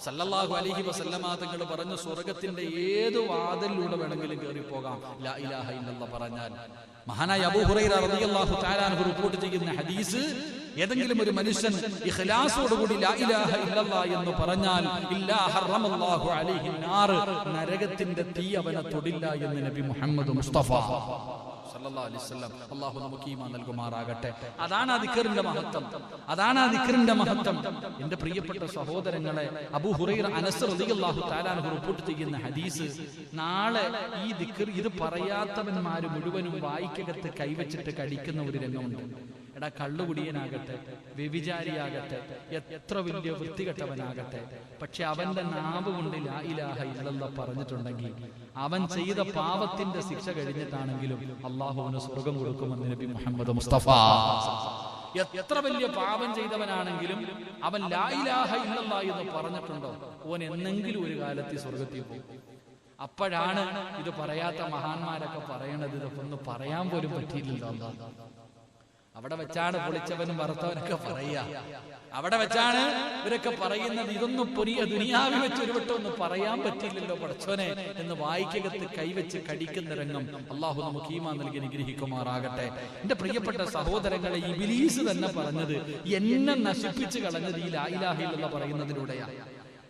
സല്ലല്ലാഹു അലൈഹി വസല്ലമ തങ്ങൾ പറഞ്ഞു, സ്വർഗ്ഗത്തിന്റെ ഏത് വാതിലിലൂടെ വേണമെങ്കിലും കയറി പോകാം ലാ ഇലാഹ ഇല്ലല്ലാഹ് പറഞ്ഞാൽ. മഹാനായ അബൂ ഹുറൈറ റളിയല്ലാഹു തആല അൻഹു റിപ്പോർട്ട് ചെയ്യുന്ന ഹദീസ്, ഏതെങ്കിലും ഒരു മനുഷ്യൻ ഇഖ്ലാസോടുകൂടി ലാ ഇലാഹ ഇല്ലല്ലാഹ് എന്ന് പറഞ്ഞാൽ ഇല്ലാ ഹറമല്ലാഹു അലൈഹി നാർ, നരകത്തിന്റെ തീ അവനെ തൊടില്ല എന്ന് നബി മുഹമ്മദ് മുസ്തഫ സല്ലല്ലാഹു അലൈഹി വസല്ലം. അല്ലാഹു നമുക്ക് ഈമാൻ നൽകുമാറാകട്ടെ. അതാണ് ആ ദിക്റിന്റെ മഹത്വം, അതാണ് ആ ദിക്റിന്റെ മഹത്വം. എന്റെ പ്രിയപ്പെട്ട സഹോദരങ്ങളെ, അബൂ ഹുറൈറ അനസ് റളിയല്ലാഹു തആല അൻഹു റിപ്പോർട്ട് ചെയ്യുന്ന ഹദീസ്, നാളെ ഈ ദിക്ർ ഇത് പറയാത്തവന്മാര് മുഴുവനും വായിക്കകത്ത് കൈവച്ചിട്ട് കടിക്കുന്ന ഒരു രംഗമുണ്ട്. എടാ, കള്ളുകുടിയനാകട്ടെ, വ്യഭിചാരിയാകട്ടെ, എത്ര വലിയ വൃത്തികെട്ടവനാകട്ടെ, പക്ഷെ അവന്റെ നാവ് കൊണ്ട് ലാ ഇലാഹ ഇല്ലല്ലാഹ് പറഞ്ഞിട്ടുണ്ടെങ്കിൽ അവൻ ചെയ്ത പാപത്തിന്റെ ശിക്ഷ കഴിഞ്ഞിട്ടാണെങ്കിലും അല്ലാഹുവിന് സ്വർഗം കൊടുക്കുമെന്ന് നബി മുഹമ്മദ് മുസ്തഫ. എത്ര വലിയ പാപം ചെയ്തവനാണെങ്കിലും അവൻ ലാ ഇലാഹ ഇല്ലല്ലാഹ് എന്ന് പറഞ്ഞിട്ടുണ്ടോ, ഓൻ എന്നെങ്കിലും ഒരു കാലത്ത് സ്വർഗത്തിൽ പോകും. അപ്പോഴാണ് ഇത് പറയാത്ത മഹാന്മാരൊക്കെ പറയണത്, ഇതൊക്കെ ഒന്ന് പറയാൻ പോലും പറ്റിയില്ലല്ലോ അല്ലാഹ്. അവിടെ വെച്ചാണ് പൊളിച്ചവനും വറുത്തവനൊക്കെ പറയുക, അവിടെ വെച്ചാണ് ഇവരൊക്കെ പറയുന്നത്, ഇതൊന്നും പൊരിയ ദുനിയാവി വെച്ച് ഒരു വട്ടം ഒന്ന് പറയാൻ പറ്റില്ലല്ലോ പടച്ചോനെ എന്ന് വായിക്കകത്ത് കൈവച്ച് കടിക്കുന്ന രംഗം. അള്ളാഹു നമുക്ക് ഈമാൻ നൽകി അനുഗ്രഹിക്കുമാറാകട്ടെ. എന്റെ പ്രിയപ്പെട്ട സഹോദരങ്ങളെ, ഇബ്ലീസ് തന്നെ പറഞ്ഞത് എന്നെ നശിപ്പിച്ചു കളഞ്ഞത് ഈ ലാ ഇലാഹ ഇല്ലല്ലാഹ് പറയുന്നതിലൂടെയാണ്.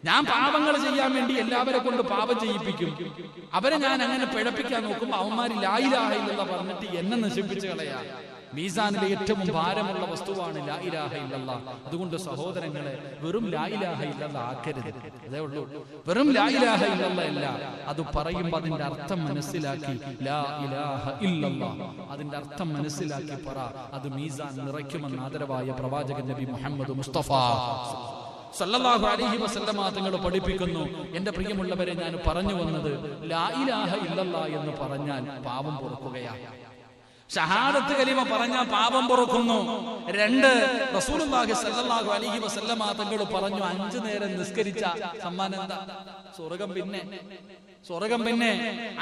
ഞാൻ പാപങ്ങൾ ചെയ്യാൻ വേണ്ടി എല്ലാവരെ കൊണ്ട് പാപം ചെയ്യിപ്പിക്കും, അവരെ ഞാൻ അങ്ങനെ പിഴപ്പിക്കാൻ നോക്കുമ്പോൾ അവന്മാര് ലാ ഇലാഹ ഇല്ലല്ലാഹ് പറഞ്ഞിട്ട് എന്നെ നശിപ്പിച്ചു കളയാ. മീസാനിലെ ഏറ്റവും ഭാരമുള്ള വസ്തുവാണ് ലാ ഇലാഹ ഇല്ലല്ലാഹ്. അതുകൊണ്ട് സഹോദരങ്ങളെ, വെറും ലാ ഇലാഹ ഇല്ലല്ലാഹ് ആക്കരുത്. അതേ ഉള്ളൂ, വെറും ലാ ഇലാഹ ഇല്ലല്ലാഹ് അല്ല, അത് പറയുമ്പോൾ അതിന്റെ അർത്ഥം മനസ്സിലാക്കി ലാ ഇലാഹ ഇല്ലല്ലാഹ് അതിന്റെ അർത്ഥം മനസ്സിലാക്കി പറ. അത് മീസാൻ നിറയ്ക്കുമെന്ന് ആദരവായ പ്രവാചകൻ നബി മുഹമ്മദ് മുസ്തഫ സല്ലല്ലാഹു അലൈഹി വസല്ലമ തങ്ങൾ പഠിപ്പിക്കുന്നു. എന്റെ പ്രിയമുള്ളവരെ, ഞാൻ പറഞ്ഞു വന്നത്, ലാ ഇലാഹ ഇല്ലല്ലാഹ് എന്ന് പറഞ്ഞാൽ പാപം പൊറുക്കുകയാണ്. ഷഹാദത്ത് കലിമ പറഞ്ഞാൽ പാപം പൊറുക്കുന്നു. 2, റസൂലുള്ളാഹി സ്വല്ലല്ലാഹു അലൈഹി വസല്ലമ തങ്ങൾ പറഞ്ഞു, 5 നേരം നിസ്കരിച്ച സമ്മാനം എന്താ? സ്വർഗം. പിന്നെ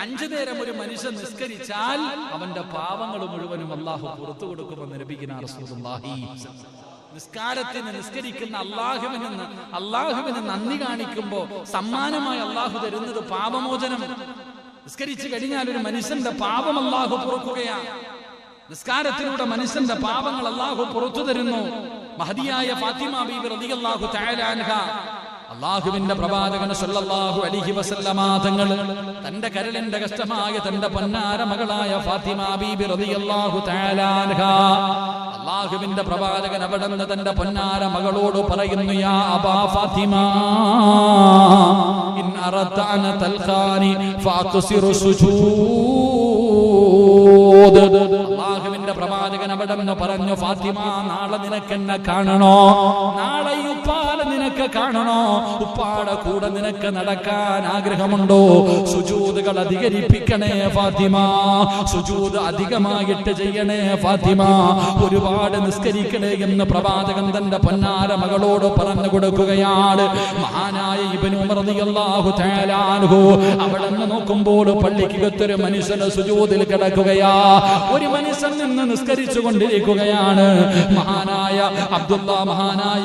5 നേരം ഒരു മനുഷ്യൻ നിസ്കരിച്ചാൽ അവന്റെ പാപങ്ങൾ മുഴുവനും അല്ലാഹു പുറത്തു കൊടുക്കുമെന്ന് നബിയിന റസൂലുള്ളാഹി. നിസ്കരിക്കുന്ന അല്ലാഹുവിന് നന്ദി കാണിക്കുമ്പോ സമ്മാനമായി അല്ലാഹു തരുന്നത് പാപമോചനം. നിസ്കരിച്ചു കഴിഞ്ഞാൽ ഒരു മനുഷ്യന്റെ പാപം അല്ലാഹു പൊറുക്കുകയാണ്. നിസ്കാരത്തിലൂടെ മനുഷ്യന്റെ പാപങ്ങൾ അല്ലാഹു പുറത്തു തരുന്നു. മഹദിയായ ഫാത്തിമ ബീബി റളിയല്ലാഹു തആല അൻഹ, അല്ലാഹുവിന്റെ പ്രവാചകൻ സല്ലല്ലാഹു അലൈഹി വസല്ലമ തങ്ങൾ തന്റെ കരളിന്റെ കഷ്ടമായ തന്റെ പൊന്നാര മകളായ ഫാത്തിമ ബീബി റളിയല്ലാഹു തആല അൻഹ, അല്ലാഹുവിന്റെ പ്രവാചകൻ അവിടുന്ന് തന്റെ പൊന്നാര മകളോട് പറയുന്നു, യാ അബാ ഫാത്തിമ, ഇൻ അറദത അൻ തൽഖാനി ഫഅഖ്സിറു സുജൂദ്. അല്ലാഹുവിന്റെ പ്രവാചകൻ അവിടുന്ന് പറഞ്ഞു, ഫാത്തിമ, നാളെ നിനക്ക് എന്നെ കാണണോ? നാളെ ഉപ്പാടെ നിനക്ക് കാണണോ? ഉപ്പാടെ കൂടെ നിനക്ക് നടക്കാൻ ആഗ്രഹമുണ്ടോ? സുജൂദുകൾ അധികരിപ്പിക്കണേ ഫാത്തിമ, സുജൂദ് അധികമായിട്ട് ചെയ്യണേ ഫാത്തിമ, ഒരുപാട് നിസ്കരിക്കണേ എന്ന് പ്രവാചകൻ തന്റെ പൊന്നാര മകളോട് പറഞ്ഞു കൊടുക്കുകയാണ്. മഹാനായ ഇബ്നു ഉമർ റളിയല്ലാഹു തആല അൻഹു അവിടുന്ന് നോക്കുമ്പോൾ പള്ളിക്കകത്തൊരു മനുഷ്യന് സുജൂദിൽ കിടക്കുകയാ. ഒരു മനുഷ്യൻ നിന്ന് നിസ്കരിച്ചു കൊണ്ടിരിക്കുകയാണ്. മഹാനായ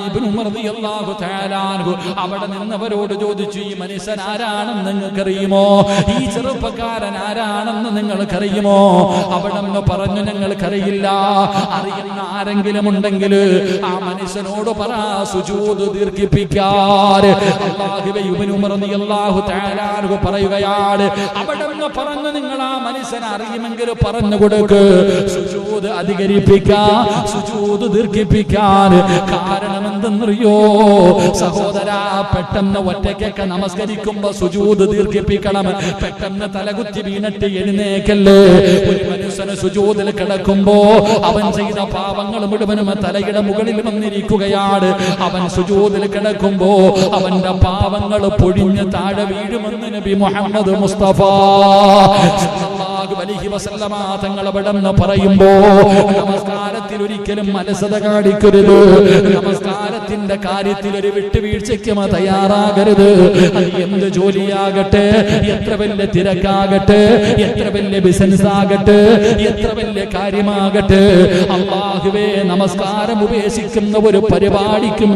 ഇബ്നു ഉമർ റളിയല്ലാഹു തആല അൻഹു അവിടെ നിന്നവരോട് ചോദിച്ചു, ഈ മനുഷ്യൻ ആരാണെന്ന് നിങ്ങൾക്കറിയുമോ? ഈ ചെറുപ്പക്കാരൻ ആരാണെന്ന് നിങ്ങൾക്കറിയുമോ? അവിടെ നിന്ന് പറഞ്ഞു, ഞങ്ങൾക്കറിയില്ല. അറിയുന്ന ആരെങ്കിലും ഉണ്ടെങ്കിൽ ആ മനുഷ്യനോട് പറ സുജൂദ് ദീർഘിപ്പിക്കാൻ. ഇബ്നു ഉമർ റളിയല്ലാഹു തആല അൻഹു പറയുകയാണ്, അവിടെ നിന്ന് പറഞ്ഞു, നിങ്ങൾ ആ മനുഷ്യനെ അറിയുമെങ്കിൽ പറഞ്ഞു കൊടുക്ക്, സുജൂദ് അധികരിപ്പിക്കാൻ, സുജൂദ് ദീർഘിപ്പിക്കാൻ. കാരണം എന്തെന്നറിയോ സഹോദരാ? പെട്ടെന്ന് ഒറ്റയ്ക്കൊക്കെ നമസ്കരിക്കുമ്പോ സുജൂദ് ദീർഘിപ്പിക്കണം. പെട്ടെന്ന് തലകുത്തി വീണിട്ട് എഴുന്നേക്കല്ലേ. ഒരു മനുഷ്യന് സുജൂദിൽ കിടക്കുമ്പോ അവൻ ചെയ്ത പാപങ്ങൾ മുഴുവനും തലയുടെ മുകളിൽ വന്നിരിക്കുകയാണ്. അവൻ സുജൂദിൽ കിടക്കുമ്പോ അവന്റെ പാപങ്ങൾ പൊഴിഞ്ഞ് താഴെ വീഴുമെന്ന് നബി മുഹമ്മദ് മുസ്തഫ സല്ലല്ലാഹു അലൈഹി വസല്ലമ തങ്ങൾ അവിടെന്ന് പറയുമ്പോ, നമസ്കാരത്തിൽ ഒരിക്കലും അലസത കാണിക്കരുത്. നമസ്കാരത്തിന്റെ കാര്യത്തിൽ ഒരു വിട്ടുവീഴ്ചയ്ക്കും തയ്യാറാകരുത്. അത് എന്ത് ജോലിയാകട്ടെ, എത്ര വലിയ തിരക്കാകട്ടെ, എത്ര വലിയ ബിസിനസ് ആകട്ടെ, എത്ര വലിയ കാര്യമാകട്ടെ, അല്ലാഹുവേ, നമസ്കാരം ഉപേക്ഷിക്കുന്ന ഒരു പരിപാടിക്കും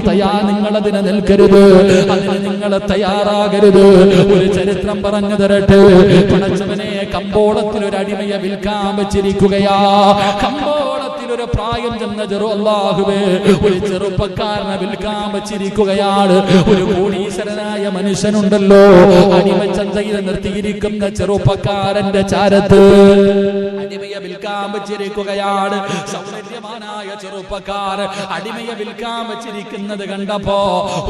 നിങ്ങളതിന് നിൽക്കരുത്, അതിന് നിങ്ങൾ തയ്യാറാകരുത്. ഒരു ചരിത്രം പറഞ്ഞു തരട്ടെ. പടച്ചവനെ, കമ്പോളത്തിൽ ഒരു അടിമയെ വിൽക്കാൻ വെച്ചിരിക്കുകയാ. കമ്പോളത്തിൽ ഒരു പ്രായം ചെന്ന അല്ലാഹുവേ ഒരു ചെറുപ്പക്കാരനെ വിൽക്കാൻ വെച്ചിരിക്കുകയാണ്. ഒരു കോടീശ്വരനായ മനുഷ്യനുണ്ടല്ലോ, അടിമച്ചന്തയിൽ നിർത്തിയിരിക്കുന്ന ചെറുപ്പക്കാരന്റെ ചാരത്ത് അടിമയെ വിൽക്കാൻ വെച്ചിരിക്കുകയാണ്. സൗന്ദര്യവാനായ ചെറുപ്പക്കാരൻ അടിമയെ വിൽക്കാൻ വെച്ചിരിക്കുന്നത് കണ്ടപ്പോ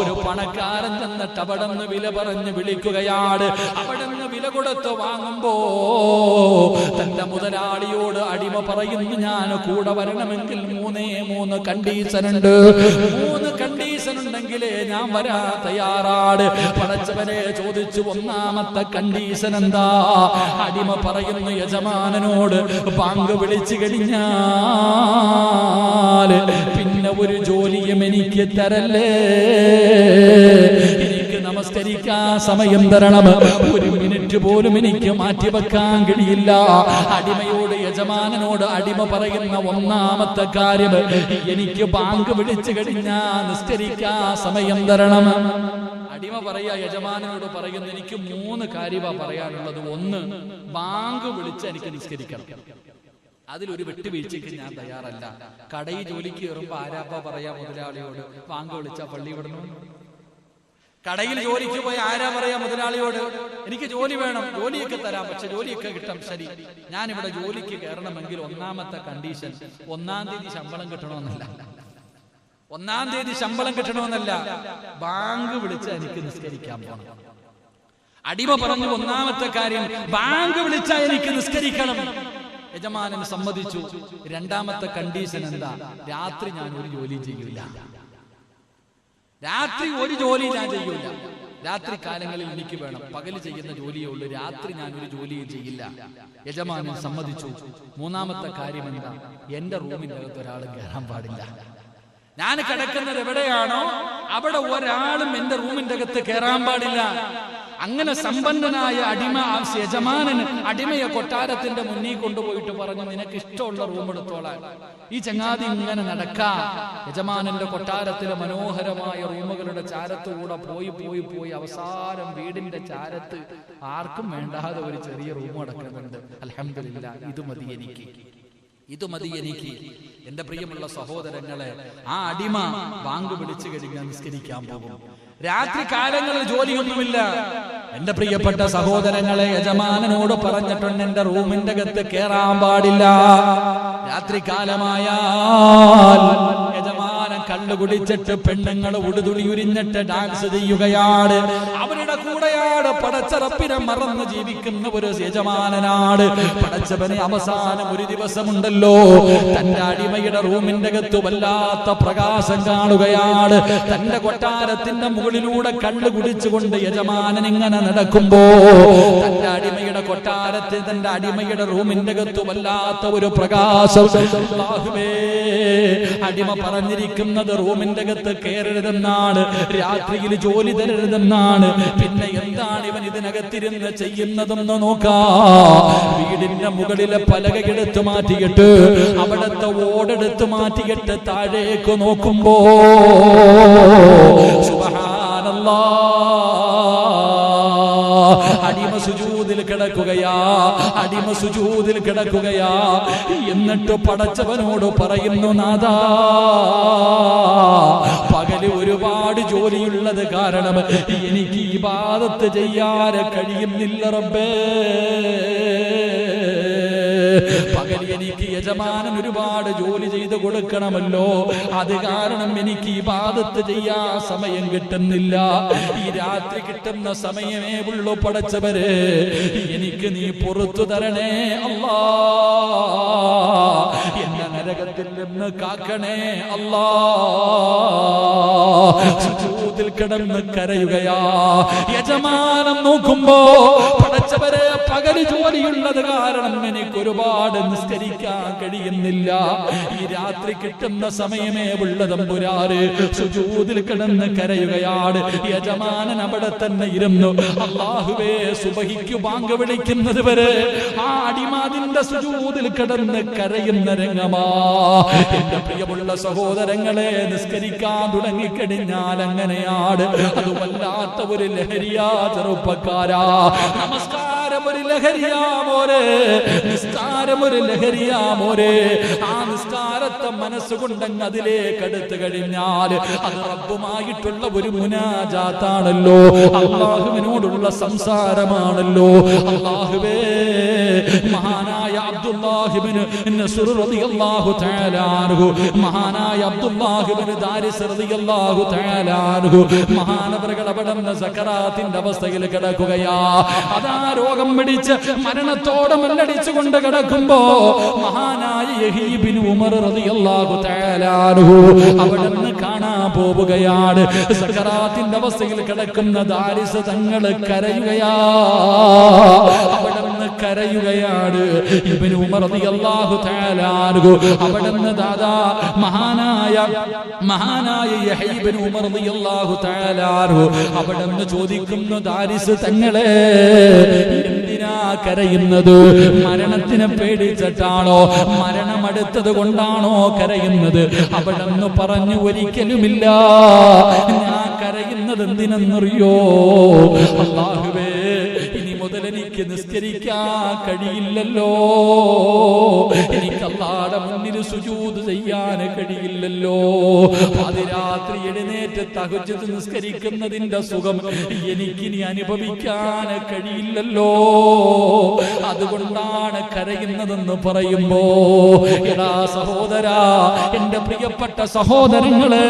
ഒരു പണക്കാരൻ ചെന്നിട്ട് അവിടെ നിന്ന് വില പറഞ്ഞ് വിളിക്കുകയാണ്. അവിടെ നിന്ന് വില കൊടുത്ത് വാങ്ങുമ്പോ തന്റെ മുതലാളിയോട് അടിമ പറയുന്നു, ഞാൻ കൂടെ വരണമെങ്കിൽ 3 കണ്ടീഷൻ ഉണ്ട്. 3 കണ്ടീഷൻ ഉണ്ടെങ്കിലേ ഞാൻ വരാൻ തയ്യാറാണ്. പടച്ചവനെ ചോദിച്ചു, ഒന്നാമത്തെ കണ്ടീഷൻ എന്താ? അടിമ പറയുന്നു, യജമാനനോട് ബാങ്ക് വിളിച്ചു കഴിഞ്ഞാൽ പിന്നെ ഒരു ജോലിയും എനിക്ക് തരല്ലേ, എനിക്ക് നമസ്കരിക്കാൻ സമയം തരണം, 1 മിനിറ്റ് പോലും എനിക്ക് മാറ്റിവെക്കാൻ കഴിയില്ല. അടിമയോട് യജമാനനോട് അടിമ പറയുന്ന ഒന്നാമത്തെ കാര്യം, എനിക്ക് ബാങ്ക് വിളിച്ചു കഴിഞ്ഞാൽ നിസ്കരിക്കാൻ സമയം തരണം. അടിമ പറയാ യജമാനനോട് പറയുന്നു, എനിക്ക് 3 കാര്യമാ പറയാനുള്ളത്. 1, ബാങ്ക് വിളിച്ച് എനിക്ക് നിസ്കരിക്കണം. അതിലൊരു വിട്ടുവീഴ്ചയ്ക്ക് ഞാൻ തയ്യാറല്ല. കടയിൽ ജോലിക്ക് കയറുമ്പോ ആരാപ്പ പറയാ മുതലാളിയോട് ബാങ്ക് വിളിച്ചാ പള്ളി വിടണം? കടയിൽ ജോലിക്ക് പോയി ആരാ പറയാ മുതലാളിയോട്, എനിക്ക് ജോലി വേണം, ജോലിയൊക്കെ തരാം, പക്ഷെ ജോലിയൊക്കെ കിട്ടും. ശരി, ഞാനിവിടെ ജോലിക്ക് കയറണമെങ്കിൽ ഒന്നാമത്തെ കണ്ടീഷൻ 1-ാം തീയതി ശമ്പളം കിട്ടണമെന്നല്ല. 1-ാം തീയതി ശമ്പളം കിട്ടണമെന്നല്ല, ബാങ്ക് വിളിച്ചാൽ എനിക്ക് നിസ്കരിക്കാൻ പോകണം. അടിമ പറഞ്ഞു, 1-ാമത്തെ കാര്യം ബാങ്ക് വിളിച്ചാൽ എനിക്ക് നിസ്കരിക്കണം. യജമാനൻ സമ്മതിച്ചു. 2-ാമത്തെ കണ്ടീഷൻ എന്താ? രാത്രി ഞാൻ ഒരു ജോലി ചെയ്യൂല. രാത്രി ഒരു ജോലി ഞാൻ ചെയ്യൂല. രാത്രി കാലങ്ങളിൽ എനിക്ക് വേണം, പകല് ചെയ്യുന്ന ജോലിയേ ഉള്ളൂ, രാത്രി ഞാൻ ഒരു ജോലിയും ചെയ്യില്ല. യജമാനൻ സമ്മതിച്ചു. 3-ാമത്തെ കാര്യം എന്താ? എന്റെ റൂമിന്റെ അകത്ത് ഒരാളും കയറാൻ പാടില്ല. ഞാൻ കിടക്കുന്നത് എവിടെയാണോ അവിടെ ഒരാളും എന്റെ റൂമിന്റെ അകത്ത് കയറാൻ പാടില്ല. അങ്ങനെ സമ്പന്നനായ യജമാനൻ അടിമയെ കൊട്ടാരത്തിന്റെ മുന്നിൽ കൊണ്ടുപോയിട്ട് പറഞ്ഞു, നിനക്ക് ഇഷ്ടമുള്ള റൂം എടുത്തോളാൻ. ഈ ചങ്ങാതി ഇങ്ങനെ നടക്കാ യജമാനന്റെ കൊട്ടാരത്തിലെ മനോഹരമായ റൂമുകളുടെ ചാരത്തുകൂടെ പോയി അവസാനം വീടിന്റെ ചാരത്ത് ആർക്കും വേണ്ടാതെ ഒരു ചെറിയ റൂം അടക്കുന്നുണ്ട്. അൽഹംദുലില്ലാ, ഇത് മതി എനിക്ക്. എന്റെ പ്രിയമുള്ള സഹോദരങ്ങളെ, ആ അടിമ ബാങ്ക് വിളിച്ചു കഴിഞ്ഞാൽ നിസ്കരിക്കാൻ പോകും. രാത്രി കാലങ്ങളിൽ ജോലിയൊന്നുമില്ല. എന്റെ പ്രിയപ്പെട്ട സഹോദരങ്ങളെ, യജമാനനോട് പറഞ്ഞിട്ടുണ്ട്, എന്റെ റൂമിന്റെ അകത്ത് കേറാൻ പാടില്ല. രാത്രി കാലമായാൽ യജമാനൻ കള്ളു കുടിച്ചിട്ട് പെണ്ണുങ്ങൾ ഉടുതുളി ഉരിഞ്ഞിട്ട് ഡാൻസ് ചെയ്യുകയാണ്. അവരുടെ കൂടെയാണ് പടച്ചറപ്പിനെ മറന്ന് ജീവിക്കുന്ന ഒരു യജമാനനാണ്. പടച്ചവനെ അവസാനം ഒരു ദിവസമുണ്ടല്ലോ, തന്റെ അടിമയുടെ റൂമിന്റെ അകത്ത് വല്ലാത്ത പ്രകാശം കാണുകയാണ്. തന്റെ കൊട്ടാരത്തിന്റെ മുകളിലൂടെ കള്ളു കുടിച്ചുകൊണ്ട് യജമാനൻ ഇങ്ങനെ നടക്കുമ്പോ തന്റെ അടിമയുടെ കൊട്ടാരത്തിൽ തന്റെ അടിമയുടെ റൂമിന്റെ അകത്ത് വല്ലാത്ത ഒരു പ്രകാശം. അടിമ പറഞ്ഞിരിക്കുന്നത് റൂമിന്റെ അകത്ത് കയറരുതെന്നാണ്, രാത്രിയിൽ ജോലി തരരുതെന്നാണ്. പിന്നെ എന്താണ് ഇവൻ ഇതിനകത്തിരുന്ന് ചെയ്യുന്നതെന്ന് നോക്കാ. വീടിന്റെ മുകളിലെ പലകയെടുത്ത് മാറ്റിയിട്ട് അവിടത്തെ ഓടെടുത്ത് മാറ്റിയിട്ട് താഴേക്ക് നോക്കുമ്പോ സുബ്ഹാനല്ലാഹ്, അടിമ സുജൂദിൽ കിടക്കുകയാ. എന്നിട്ട് പടച്ചവനോട് പറയുന്നു, നാഥാ, പകല് ഒരുപാട് ജോലിയുള്ളത് കാരണം എനിക്ക് ഇബാദത്ത് ചെയ്യാൻ കഴിയുന്നില്ല റബ്ബേ. പകൽ എനിക്ക് യജമാനൻ ഒരുപാട് ജോലി ചെയ്ത് കൊടുക്കണമല്ലോ, അത് കാരണം എനിക്ക് ഇബാദത്ത് ചെയ്യാൻ സമയം കിട്ടുന്നില്ല. ഈ രാത്രി കിട്ടുന്ന സമയമേ ഉള്ളൂ പടച്ചവരെ, എനിക്ക് നീ പുറത്തു തരണേ അല്ലാ. എന്നെ നരകത്തിൽ നിന്ന് കാക്കണേ അല്ലാ. സുജൂദിൽ കിടന്ന് കരയുകയാ. യജമാനൻ നോക്കുമ്പോ പടച്ചവരെ, പകല് ജോലിയുള്ളത് കാരണം എനിക്ക് ഒരുപാട് നിസ്കരിക്കാൻ കഴിയുന്നില്ല. ഈ രാത്രി കിട്ടുന്ന സമയമേ ഉള്ള തമ്പുരാന് സുജൂദിൽ കിടന്ന് കരയുകയാണ്. യജമാനൻ അവിടെ തന്നെ ഇരുന്നു. അല്ലാഹുവേ, സുബഹിക്ക് ബാങ്ക് വിളിക്കുന്നത് വരെ ആ അടിമാതിന്റെ സുജൂദിൽ കിടന്ന് കരയുന്ന രംഗമാ. എന്റെ പ്രിയമുള്ള സഹോദരങ്ങളെ, നിസ്കരിക്കാൻ തുടങ്ങിക്കഴിഞ്ഞാൽ അങ്ങനെയാണ്. അത് വല്ലാത്ത ഒരു ലഹരിയാ ചെറുപ്പക്കാരാ. നമസ്കാരം ഒരു ലഹരിയാ മോരെ, നിസ്കാരം ഒരു ലഹരിയാ മോരെ. ആ നിസ്കാര യഥാർത്ഥ മനസ്സുകൊണ്ടങ്ങ് അതിലേക്ക് അടുത്തു കഴിഞ്ഞാൽ അത് റബ്ബുമായിട്ടുള്ള ഒരു മുനാജാത്താണല്ലോ, അല്ലാഹുവിനോടുള്ള സംസാരമാണല്ലോ. അല്ലാഹുവേ, മഹാനായ അബ്ദുല്ലാഹ് ഇബ്നു നസ്ർ റളിയല്ലാഹു തആല അൻഹു, മഹാനായ അബ്ദുല്ലാഹ് ഇബ്നു ദാരിസ് റളിയല്ലാഹു തആല അൻഹു മഹാനവറുകൾ അവിടുന്ന് സക്കറാത്തിന്റെ അവസ്ഥയിൽ കിടക്കുകയാ. അതാ രോഗം പിടിച്ച് മരണത്തോടെ മല്ലടിച്ചുകൊണ്ട് കിടക്കുമ്പോ മഹാനായ യഹ്യ ഇബ്നു ഉമർ റളിയല്ലാഹു തആല അൻഹു അവിടുന്ന് കാണാൻ പോവുകയാണ്. സക്കറാത്തിന്റെ അവസ്ഥയിൽ കിടക്കുന്ന ദാരിസ് തങ്ങൾ കരയുകയാ, അവിടുന്ന് കരയുകയാണ്. ഇബ്നു ഉമർ റളിയല്ലാഹു തആല അൻഹു അവിടുന്ന് ദാദാ മഹാനായ യഹ്യ ഇബ്നു ഉമർ റളിയല്ലാഹു തആല അൻഹു അവിടുന്ന് ചോദിക്കുന്നു, ദാരിസ് തങ്ങളെ എന്തിനാ കരയുന്നത്? മരണത്തിനെ പേടിച്ചിട്ടാണോ? മരണം അടുത്തത് കൊണ്ടാണോ കരയുന്നത്? അവിടുന്ന് പറഞ്ഞു, ഒരിക്കലുമില്ല, ഞാൻ കരയുന്നത് എന്തിനെന്നറിയോ? അല്ലാഹുവേ, ഇനി മുതൽ എനിക്ക് നിസ്കരിക്കാൻ കഴിയില്ലല്ലോ, എനിക്ക് അല്ലാഹുവിന്റെ മുന്നിൽ സുജൂദ് ചെയ്യാൻ കഴിയില്ലല്ലോ, പാതിരാത്രി എഴുന്നേറ്റ് തഹജ്ജുദ് നിസ്കരിക്കുന്നതിന്റെ സുഖം എനിക്കിനി അനുഭവിക്കാൻ കഴിയില്ലല്ലോ, അതുകൊണ്ടാണ് കരയുന്നതെന്ന് പറയുമ്പോ, എടാ സഹോദരാ, എന്റെ പ്രിയപ്പെട്ട സഹോദരങ്ങളെ,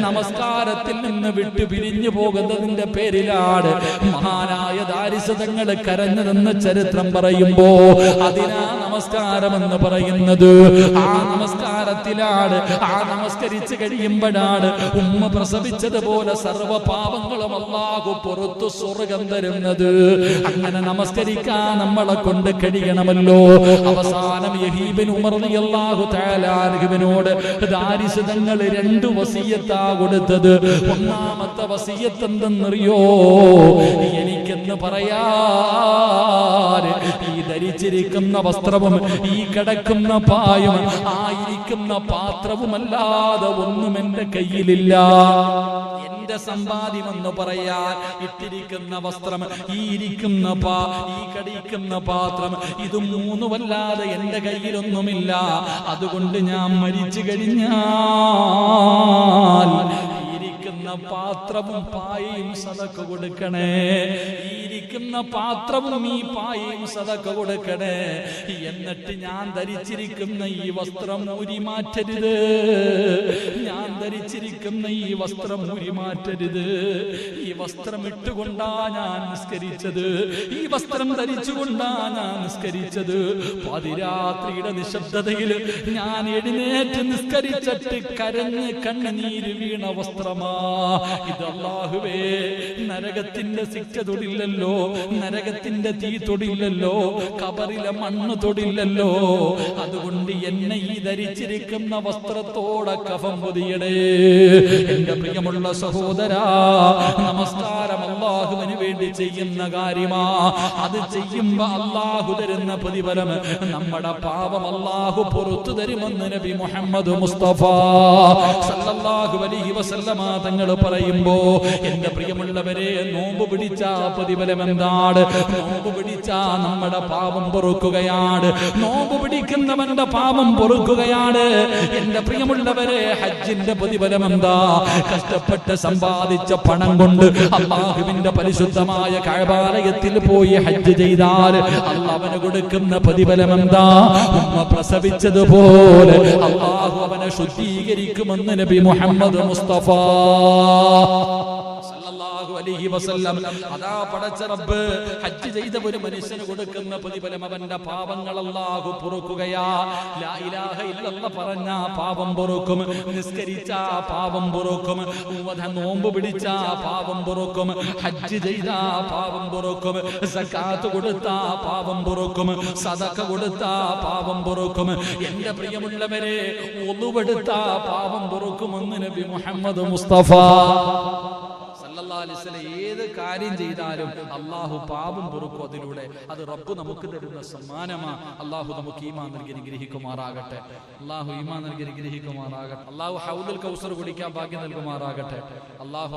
നമസ്കാരത്തിൽ നിന്ന് വിട്ടു പിരിഞ്ഞു പോകുന്നതിന്റെ പേരിലാണ് മഹാനായ ദാരിസ് തങ്ങൾ കരഞ്ഞതെന്ന് ചരിത്രം പറയുമ്പോ, അതിനാ നമസ്കാരമെന്ന് പറയുന്നത്. ആ നമസ്കാരത്തിലാണ്, ആ നമസ്കരിച്ച് കഴിയുമ്പോഴാണ് ഉമ്മ പ്രസവിച്ചതുപോലെ സർവ്വ പാപങ്ങളും അല്ലാഹു പുറത്തു സ്വർഗം തരുന്നത്. അങ്ങനെ നമസ്കരിക്കാൻ നമ്മളെ കൊണ്ട് കഴിയണമല്ലോ. അവസാനം യഹ്യ ഇബ്നു ഉമർ റളിയല്ലാഹു തആല അൻഹുവിനോട് ദാരിസ് തങ്ങൾ 2 വസിയത്താ കൊടുത്തത്. ഒന്നാമത്തെ വസിയത്ത് എന്തെന്നറിയോ? എനിക്കെന്ന് പറയാ, ഈ ധരിച്ചിരിക്കുന്ന വസ്ത്രവും ഈ കിടക്കുന്ന പായും ആയിരിക്കുന്ന പാത്രവുമല്ലാതെ ഒന്നും എന്റെ കയ്യിലില്ല. എന്റെ സമ്പാദ്യമെന്ന് പറയാൻ ഇട്ടിരിക്കുന്ന വസ്ത്രം, ഈ ഇരിക്കുന്ന ഈ കടിക്കുന്ന പാത്രം, ഇത് 3വല്ലാതെ എന്റെ കയ്യിലൊന്നുമില്ല. അതുകൊണ്ട് ഞാൻ മരിച്ചു കഴിഞ്ഞാൽ ഇരിക്കുന്ന പാത്രവും പായയും സദഖ കൊടുക്കണേ, ഇരിക്കുന്ന പാത്രവും ഈ പായയും സദഖ കൊടുക്കണേ. എന്നിട്ട് ഞാൻ ധരിച്ചിരിക്കുന്ന ഈ വസ്ത്രം ഊരി മാറ്റരുത്, ഞാൻ ധരിച്ചിരിക്കുന്ന ഈ വസ്ത്രം ഊരി മാറ്റരുത്. ഈ വസ്ത്രം ഇട്ടുകൊണ്ടാ ഞാൻ നിസ്കരിച്ചത്, ഈ വസ്ത്രം ധരിച്ചുകൊണ്ടാ ഞാൻ നിസ്കരിച്ചത്. പാതിരാത്രിയുടെ നിശബ്ദതയിൽ ഞാൻ എഴുന്നേറ്റ് നിസ്കരിച്ചിട്ട് കരഞ്ഞ് കണ്ണുനീര് വീണ വസ്ത്രമാ ഇത്. അല്ലാഹുവേ, നരകത്തിന്റെ ശിക്ഷ തൊടില്ലല്ലോ, നരകത്തിന്റെ തീ തൊടില്ലല്ലോ, ഖബറിലെ മണ്ണ് തൊടില്ലല്ലോ. അതുകൊണ്ട് എന്നെ ഈ ധരിച്ചിരിക്കുന്ന വസ്ത്രത്തോടെ കഫം പൊതിയടേ. എന്റെ പ്രിയമുള്ള സഹോദരാ, നമസ്കാരം അല്ലാഹുവിന് വേണ്ടി ചെയ്യുന്ന കാര്യമാ. അത് ചെയ്യുമ്പോ അല്ലാഹു തരുന്ന പ്രതിഫലം, നമ്മുടെ പാപം അല്ലാഹു പുറത്തു തരുമെന്ന് നബി മുഹമ്മദ് മുസ്തഫ സല്ലല്ലാഹു അലൈഹി വസല്ലമ തങ്ങൾ പറയുമ്പോ, എന്റെ പ്രിയമുള്ളവരെ, നോമ്പ് പിടിച്ച പ്രതിഫലം എന്താണ്? നോമ്പ് പിടിച്ച നമ്മുടെ പാപം പൊറുക്കുകയാണ്, നോമ്പ് പിടിക്കുന്നവന്റെ പാപം പൊറുക്കുകയാണ്. എന്റെ പ്രിയമുള്ളവരെ, ഹജ്ജിന്റെ പ്രതിഫലം എന്താ? കഷ്ടപ്പെട്ട് സമ്പാദിച്ച പണം കൊണ്ട് അല്ലാഹുവിന്റെ പരിശുദ്ധമായ കഅബാലയത്തിൽ പോയി ഹജ്ജ് ചെയ്താൽ അല്ലാഹു കൊടുക്കുന്ന പ്രതിഫലം എന്താ? ഉമ്മ പ്രസവിച്ചതുപോലെ അല്ലാഹു അവനെ ശുദ്ധീകരിക്കുമെന്ന് നബി മുഹമ്മദ് മുസ്തഫ സല്ലല്ലാഹു അലൈഹി വസല്ലം. അതാ പടച്ച റബ്ബ് ഹജ്ജ് ചെയ്ത ഒരു മനുഷ്യന് കൊടുക്കുന്ന പ്രതിഫലം അവന്റെ പാപങ്ങൾ അല്ലാഹു പൊറുക്കുകയാ. ലാ ഇലാഹ ഇല്ലല്ലാഹ് പറഞ്ഞ പാപം പൊറുക്കും, നിസ്കരിച്ച പാപം പൊറുക്കും, നോമ്പ് പിടിച്ച പാപം പൊറുക്കും, ഹജ്ജ് ചെയ്ത പാപം പൊറുക്കും, സകാത്ത് കൊടുത്ത പാപം പൊറുക്കും, സദഖ കൊടുത്ത പാപം പൊറുക്കും. എന്റെ പ്രിയമുള്ളവരെ, ഒളുവെടുത്ത പാപം പൊറുക്കുമെന്ന് നബി മുഹമ്മദ് മുസ്തഫ സല്ലല്ലാഹു അലൈഹി വസല്ലം. ഏത് കാര്യം ചെയ്താലും അള്ളാഹു പാപം പൊറുക്കും അതിലൂടെ. അത് റബ്ബ് നമുക്ക് തരുന്ന സമ്മാനമാ. അള്ളാഹു നമുക്ക് ഈമാൻ നൽകി അനുഗ്രഹിക്കുമാറാകട്ടെ. അള്ളാഹു ഈമാൻ നൽകി അനുഗ്രഹിക്കുമാറാകട്ടെ. അള്ളാഹു ഹൗദുൽ കൗസർ കുടിക്കാൻ ഭാഗ്യം നൽകുമാറാകട്ടെ. അള്ളാഹു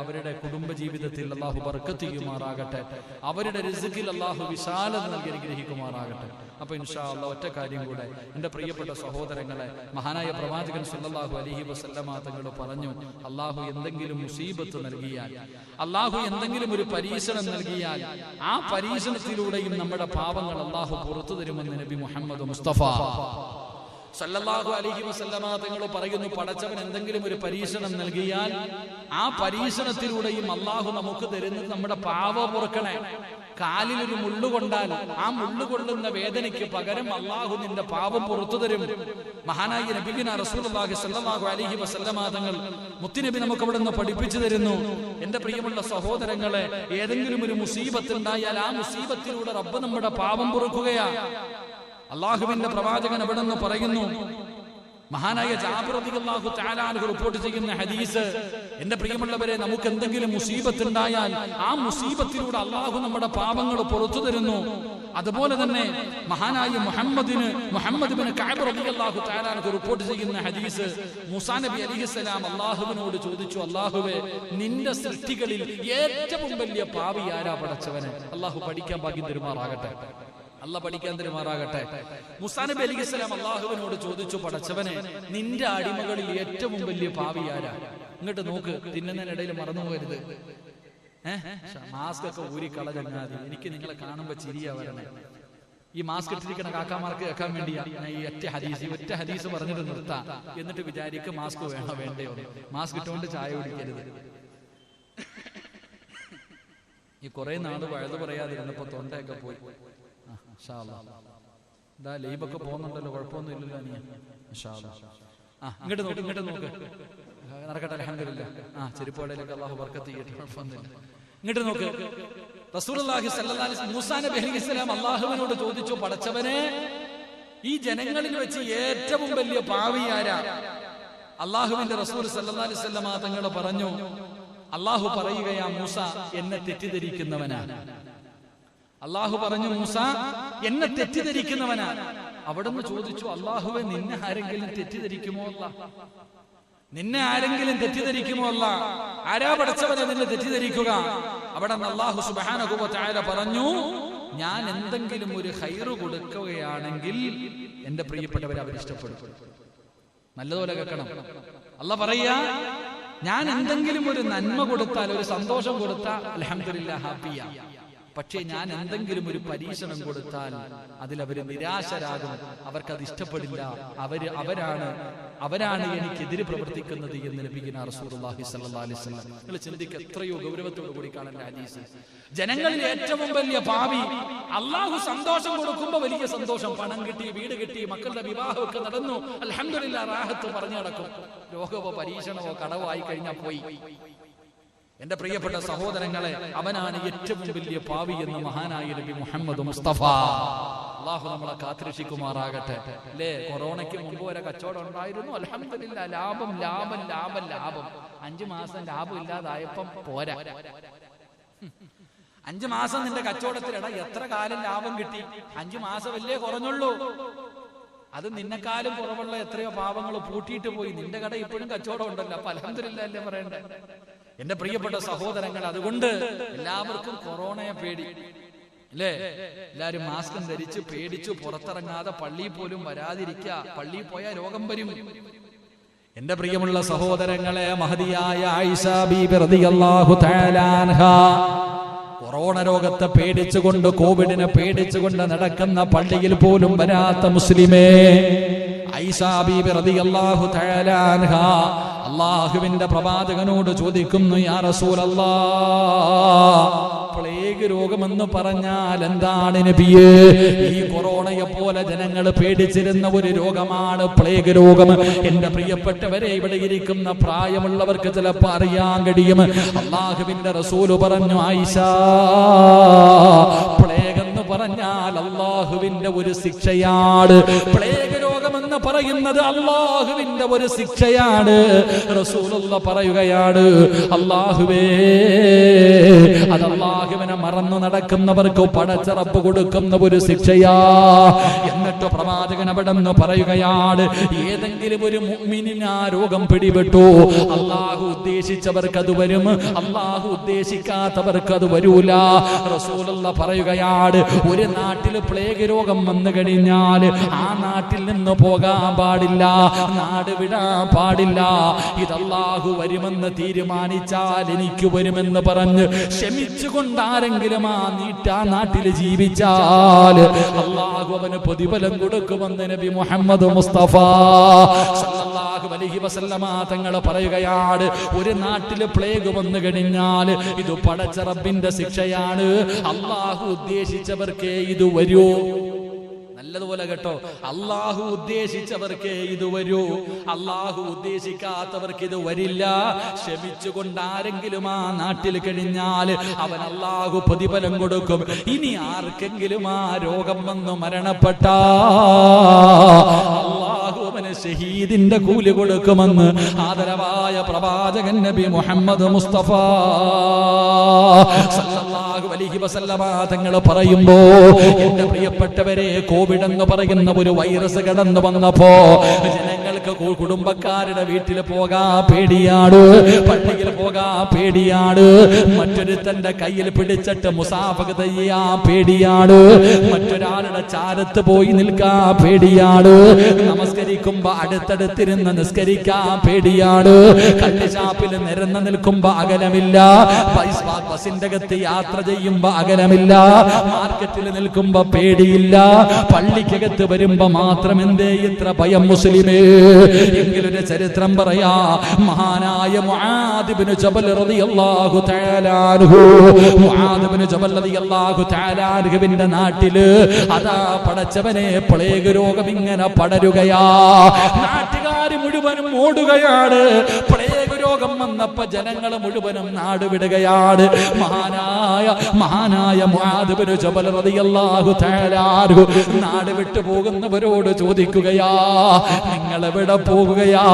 അവരുടെ കുടുംബ ജീവിതത്തിൽ അള്ളാഹു ബർക്കത്ത് ചെയ്യുമാറാകട്ടെ. അവരുടെ റിസ്ഖിൽ അള്ളാഹു വിശാലത നൽകി അനുഗ്രഹിക്കുമാറാകട്ടെ. അപ്പൊ ഇൻഷാ അല്ലാഹ് ഒറ്റ കാര്യം കൂടെ, എന്റെ പ്രിയപ്പെട്ട സഹോദരങ്ങളെ, മഹാനായ പ്രവാചകൻ സല്ലല്ലാഹു അലൈഹി വസല്ലമ തങ്ങൾ പറഞ്ഞു, അള്ളാഹു എന്തെങ്കിലും മുസീബത്ത് നൽകിയാൽ, അള്ളാഹു എന്തെങ്കിലും ഒരു പരീക്ഷണം നൽകിയാൽ, ആ പരീക്ഷണത്തിലൂടെയും നമ്മുടെ പാപങ്ങൾ അള്ളാഹു പുറത്തു തരുമെന്ന് നബി മുഹമ്മദ് മുസ്തഫ സല്ലല്ലാഹു അലൈഹി വസല്ലമ തങ്ങൾ പറയുന്നു, പടച്ചവൻ എന്തെങ്കിലും ഒരു പരീക്ഷണം നൽകിയാൽ ആ പരീക്ഷണത്തിലൂടെയും അള്ളാഹു നമുക്ക് തരുന്നത് നമ്മുടെ പാപം പൊറുക്കണേ. കാലിൽ ഒരു മുള്ളു കൊണ്ടാൽ ആ മുള്ളു കൊള്ളുന്ന വേദനയ്ക്ക് പകരം അള്ളാഹു നിന്റെ പാപം പുറത്തു തരും. മഹാനായ നബിയുന റസൂലുള്ളാഹി സ്വല്ലല്ലാഹു അലൈഹി വസല്ലമ തങ്ങൾ മുത്തുനബി നമുക്ക് അവിടെ നിന്ന് പഠിപ്പിച്ചു തരുന്നു. എന്റെ പ്രിയമുള്ള സഹോദരങ്ങളെ, ഏതെങ്കിലും ഒരു മുസീബത്ത് ഉണ്ടായാൽ ആ മുസീബത്തിലൂടെ റബ്ബ് നമ്മുടെ പാപം പൊറുക്കുകയാ. അള്ളാഹുവിന്റെ പ്രവാചകൻ അവിടെ നിന്ന് പറയുന്നു, മഹാനായ ജാബിർ റളിയല്ലാഹു തആല അൻഹു റിപ്പോർട്ട് ചെയ്യുന്ന ഹദീസ്, എന്റെ പ്രിയമുള്ളവരെ, നമുക്ക് എന്തെങ്കിലും മുസീബത്ത് ഉണ്ടായാൽ ആ മുസീബത്തിലൂടെ അള്ളാഹു നമ്മുടെ പാപങ്ങൾ പുറത്തു തരുന്നു. അതുപോലെ തന്നെ മഹാനായ മുഹമ്മദ് ബിൻ കഅബ് റളിയല്ലാഹു തആല അൻഹു റിപ്പോർട്ട് ചെയ്യുന്ന ഹദീസ്, മൂസാ നബി അലൈഹിസ്സലാം അള്ളാഹുവിനോട് ചോദിച്ചു, അള്ളാഹുവേ, നിന്റെ സൃഷ്ടികളിൽ ഏറ്റവും വലിയ പാപി ആരാ പടച്ചവനെ? അള്ളാഹു പഠിക്കാൻ ഭാഗ്യം തരുമാറാകട്ടെ. അല്ലാഹ് പഠിക്കാൻ തരുമാറാകട്ടെ. മൂസാ നബി അലൈഹിസ്സലാം അള്ളാഹുവിനോട് ചോദിച്ചു, പടച്ചവനെ, നിന്റെ അടിമകളിൽ ഏറ്റവും വലിയ പാവി ആരാ? ഇങ്ങോട്ട് നോക്ക്, തിന്നുന്നതിനിടയിൽ മറന്നു പോകരുത്. മാസ്ക് ഒക്കെ ഊരിക്കള ചങ്ങാതി. എനിക്ക് നിങ്ങളെ കാണുമ്പോ ചിരിയാ വരണേ. ഈ മാസ്ക് ഇട്ടിരിക്കണ കാക്കാമാർക്ക് കേൾക്കാൻ വേണ്ടിയാ ഞാൻ ഈ ഒറ്റ ഹദീസ് പറഞ്ഞിട്ട് നിർത്താം. എന്നിട്ട് വിചാരിക്കും മാസ്ക് വേണോ വേണ്ടയോ. മാസ്ക് ഇട്ടുകൊണ്ട് ചായ കുടിക്കരുത്. ഈ കുറെ നാട് വഴുതു പറയാതിരുന്നപ്പോ തൊണ്ടയൊക്കെ പോയി. ലൈബൊക്കെ പോകുന്നുണ്ടല്ലോ, കുഴപ്പമൊന്നും ഇല്ലല്ലോ. ഇങ്ങോട്ട് നോക്ക് നടക്കട്ടെ. അൽഹംദുലില്ലാഹ്. ചെരുപ്പോടയിലൊക്കെ അല്ലാഹു ബർക്കത്ത് ചെയ്യട്ടെ, കുഴപ്പമൊന്നുമില്ല. ഇങ്ങോട്ട് നോക്ക്, റസൂലുള്ളാഹി സ്വല്ലല്ലാഹു അലൈഹി വസല്ലം മൂസാ നബി അലൈഹിസ്സലാം അല്ലാഹുവിനോട് ചോദിച്ചു, പടച്ചവനെ, ഈ ജനങ്ങളിൽ വെച്ച് ഏറ്റവും വലിയ പാവി ആരാ? അല്ലാഹുവിന്റെ റസൂൽ സ്വല്ലല്ലാഹു അലൈഹി വസല്ലം തങ്ങൾ പറഞ്ഞു, അല്ലാഹു പറയുകയാ, മൂസ എന്നെ തെറ്റിദ്ധരിക്കുന്നവനാണ്. അള്ളാഹു പറഞ്ഞു, മൂസ എന്നെ തെറ്റിദ്ധരിക്കുന്നവനാ. അവിടുന്ന് ചോദിച്ചു, അള്ളാഹുവെ, നിന്നെ ആരെങ്കിലും തെറ്റിദ്ധരിക്കുമോ? നിന്നെ ആരെങ്കിലും തെറ്റിദ്ധരിക്കുമോ? ആരാ പടച്ചവനെ നിന്നെ തെറ്റിദ്ധരിക്കുക? അവിടെ അല്ലാഹു സുബ്ഹാനഹു വ തആല പറഞ്ഞു, ഞാൻ എന്തെങ്കിലും ഒരു ഖൈറ് കൊടുക്കുകയാണെങ്കിൽ എന്റെ പ്രിയപ്പെട്ടവരെ അവരിഷ്ടപ്പെടും. നല്ലതുപോലെ കേൾക്കണം. അല്ലാഹ് പറയാ, ഞാൻ എന്തെങ്കിലും ഒരു നന്മ കൊടുത്താൽ, ഒരു സന്തോഷം കൊടുത്താൽ അൽഹംദുലില്ലാഹ് ഹാപ്പിയാ. പക്ഷേ ഞാൻ എന്തെങ്കിലും ഒരു പരീക്ഷണം കൊടുത്താൽ അതിൽ അവര് നിരാശരാകും, അവർക്കത് ഇഷ്ടപ്പെടില്ല. അവരാണ് എനിക്കെതിരെ പ്രവർത്തിക്കുന്നത് എന്ന് നബിയുനാ റസൂലുള്ളാഹി സ്വല്ലല്ലാഹു അലൈഹി വസല്ലം. നിങ്ങൾ ചിന്തിക്കുക, എത്രയോ ഗൗരവത്തോടു കൂടി കാണേണ്ട ഹദീസ്. ജനങ്ങളിൽ ഏറ്റവും വലിയ പാവി, അള്ളാഹു സന്തോഷം കൊടുക്കുമ്പോ വലിയ സന്തോഷം, പണം കിട്ടി, വീട് കിട്ടി, മക്കളുടെ വിവാഹമൊക്കെ നടന്നു, അൽഹംദുലില്ലാഹ് റാഹത്ത് പറഞ്ഞു നടക്കും. രോഗമോ പരീക്ഷണമോ കടവോ ആയി കഴിഞ്ഞാൽ പോയി. എന്റെ പ്രിയപ്പെട്ട സഹോദരങ്ങളെ, അവനാണ് ഏറ്റവും വലിയ പാവി എന്ന് മഹാനായ നബി മുഹമ്മദ് മുസ്തഫ. അല്ലാഹു നമ്മളെ കാത്തിരക്ഷിക്കുമാറാകട്ടെ. അല്ലേ, കൊറോണയ്ക്ക് മുമ്പ് വരെ കച്ചവടം ഉണ്ടായിരുന്നു, അൽഹംദുലില്ലാഹ് ലാഭം ലാഭം ലാഭം ലാഭം. 5 മാസം ലാഭം ഇല്ലാതായപ്പം പോരാ. 5 മാസം നിന്റെ കച്ചവടത്തിലിട എത്ര കാലം ലാഭം കിട്ടി? 5 മാസമല്ലേ കുറഞ്ഞുള്ളൂ. അത് നിന്നെക്കാളും കുറവുള്ള എത്രയോ പാവങ്ങൾ പൂട്ടിയിട്ട് പോയി. നിന്റെ കട ഇപ്പോഴും കച്ചവടം ഉണ്ടല്ലോ. അപ്പൊ അൽഹംദുലില്ലാഹ് അല്ലേ പറയണ്ടേ? എന്റെ പ്രിയപ്പെട്ട സഹോദരങ്ങൾ, അതുകൊണ്ട് എല്ലാവർക്കും കൊറോണയെ പേടി അല്ലേ? എല്ലാരും മാസ്കും ധരിച്ച് പേടിച്ചു പുറത്തിറങ്ങാതെ പള്ളിയിൽ പോലും വരാതിരിക്കുക. പള്ളിയിൽ പോയാൽ രോഗം വരും. എന്റെ പ്രിയമുള്ള സഹോദരങ്ങളെ, മഹദിയായ ആയിഷ ബീബി റളിയല്ലാഹു തആല അൻഹാ കൊറോണ രോഗത്തെ പേടിച്ചുകൊണ്ട്, കോവിഡിനെ പേടിച്ചുകൊണ്ട് നടക്കുന്ന പള്ളിയിൽ പോലും വരാത്ത മുസ്ലിമേ, ആയിഷ ബീബി റളിയല്ലാഹു തആല അൻഹാ അല്ലാഹുവിന്റെ പ്രവാചകനോട് ചോദിക്കുന്നു, യാ റസൂലല്ലാഹ്, പ്ലേഗ് രോഗമെന്ന് പറഞ്ഞാൽ എന്താണ് നബിയേ? ഈ കൊറോണയെ പോലെ ജനങ്ങൾ പേടിച്ചിരുന്ന ഒരു രോഗമാണ് പ്ലേഗ് രോഗം. എന്റെ പ്രിയപ്പെട്ടവരെ, ഇവിടെ ഇരിക്കുന്ന പ്രായമുള്ളവർക്ക് ചിലപ്പോൾ അറിയാൻ കഴിയും. അല്ലാഹുവിന്റെ റസൂല് പറഞ്ഞു, ആയിഷ, പ്ലേഗ് എന്ന് പറഞ്ഞാൽ അല്ലാഹുവിന്റെ ഒരു ശിക്ഷയാണ്. പ്ലേഗ് രോഗമെന്ന് പറയുന്നത് പറയുന്നത് അല്ലാഹുവിന്റെ ഒരു ശിക്ഷയാണ്. റസൂലുള്ള പറയുകയാണ്, അല്ലാഹുവേ, അത് അല്ലാഹുവിനെ മറന്നു നടക്കുന്നവർക്ക് പടച്ച റബ്ബ് കൊടുക്കുന്ന ഒരു ശിക്ഷയാ. എന്നിട്ട് പ്രവാചകൻ അവിടെ നിന്ന് പറയുകയാണ്, ഏതെങ്കിലും ഒരു മുഅ്മിനിന് ആ രോഗം പിടിപെട്ടു, അല്ലാഹു ഉദ്ദേശിച്ചവർക്ക് അത് വരും, അല്ലാഹു ഉദ്ദേശിക്കാത്തവർക്ക് അത് വരൂല. റസൂലുള്ള പറയുകയാണ്, ഒരു നാട്ടിൽ പ്ലേഗ് രോഗം വന്നു കഴിഞ്ഞാൽ ആ നാട്ടിൽ നിന്ന് പോകാൻ പാടില്ല, നാട് വിടാൻ പാടില്ല. ഇത് അല്ലാഹു വരുമെന്ന് തീരുമാനിച്ചാൽ എനിക്ക് വരുമെന്ന് പറഞ്ഞ് ക്ഷമിച്ചുകൊണ്ട് ആരെങ്കിലും ആ നാട്ടിൽ ജീവിച്ചാൽ അല്ലാഹു അവന് പ്രതിഫലം കൊടുക്കുമെന്ന് നബി മുഹമ്മദ് മുസ്തഫ സല്ലല്ലാഹു അലൈഹി വസല്ലമ തങ്ങൾ പറയുകയാണ്. ഒരു നാട്ടിൽ പ്ലേഗ് വന്നു കഴിഞ്ഞാൽ ഇത് പടച്ച റബ്ബിന്റെ ശിക്ഷയാണ്. അല്ലാഹു ഉദ്ദേശിച്ചവർക്കേ ഇത് വരൂ. നല്ലതുപോലെ കേട്ടോ, അല്ലാഹു ഉദ്ദേശിച്ചവർക്കേ ഇത് വരൂ, അല്ലാഹു ഉദ്ദേശിക്കാത്തവർക്ക് ഇത് വരില്ല. ക്ഷമിച്ചുകൊണ്ട് ആരെങ്കിലും ആ നാട്ടിൽ കഴിഞ്ഞാൽ അവൻ അല്ലാഹു പ്രതിഫലം കൊടുക്കും. ഇനി ആർക്കെങ്കിലും ആ രോഗം വന്ന് മരണപ്പെട്ട അല്ലാഹു അവന് ഷഹീദിന്റെ കൂലി കൊടുക്കുമെന്ന് ആദരവായ പ്രവാചകൻ നബി മുഹമ്മദ് മുസ്തഫ സല്ലല്ലാഹു അലൈഹി വസല്ലമ തങ്ങൾ പറയുമ്പോ, എന്റെ പ്രിയപ്പെട്ടവരെ, കോവിഡ് എന്ന് പറയുന്ന ഒരു വൈറസ് കടന്നു വന്നപ്പോ ജനങ്ങൾക്ക് കുടുംബക്കാരുടെ വീട്ടിൽ പോകാൻ പേടിയാണ്, പള്ളിയിൽ പോകാൻ പേടിയാണ്, മറ്റൊരുത്തന്റെ കയ്യിൽ പിടിച്ചിട്ട് മുസാഫഹ് ചെയ്യാൻ പേടിയാണ്, മറ്റൊരാളുടെ ചാരത്ത് പോയി നിൽക്കാൻ പേടിയാണ്, നമസ്കരിക്കുമ്പോ അടുത്തടുത്തിരുന്ന് നിസ്കരിക്കാൻ പേടിയാണ്, കള്ളിഷാപ്പിൽ നിരന്ന് നിൽക്കുമ്പോ അകലമില്ല, ബസിന്റെ അകത്ത് യാത്ര ചെയ്യുമ്പോ അകലമില്ല, മാർക്കറ്റിൽ നിൽക്കുമ്പോ പേടിയില്ല, പള്ളിക്കകത്ത് വരുമ്പോ മാത്രം എന്തേ ഇത്ര ഭയം മുസ്ലിമേ? എങ്കിലൊരു ചരിത്രം പറയാ. മഹാനായ മുആദ് ഇബ്നു ജബൽ റളിയല്ലാഹു തആല അൻഹു, മുആദ് ഇബ്നു ജബൽ റളിയല്ലാഹു തആല അൻഹുവിന്റെ നാട്ടില് അതാ പടച്ചവനെ പ്ലേഗ് രോഗം ഇങ്ങനെ പടരുകയാ. നാട്ടുകാർ മുഴുവനും ഓടുകയാണ്. പ്ലേഗ് രോഗം വന്നപ്പോ ജനങ്ങൾ മുഴുവനും നാട് വിടുകയാണ്. മഹാനായ മുആദ് ഇബ്നു ജബൽ റളിയല്ലാഹു തആല അൻഹു നാട് വിട്ടു പോകുന്നവരോട് ചോദിക്കുകയാ, നിങ്ങളെവിടെ പോകുകയാ?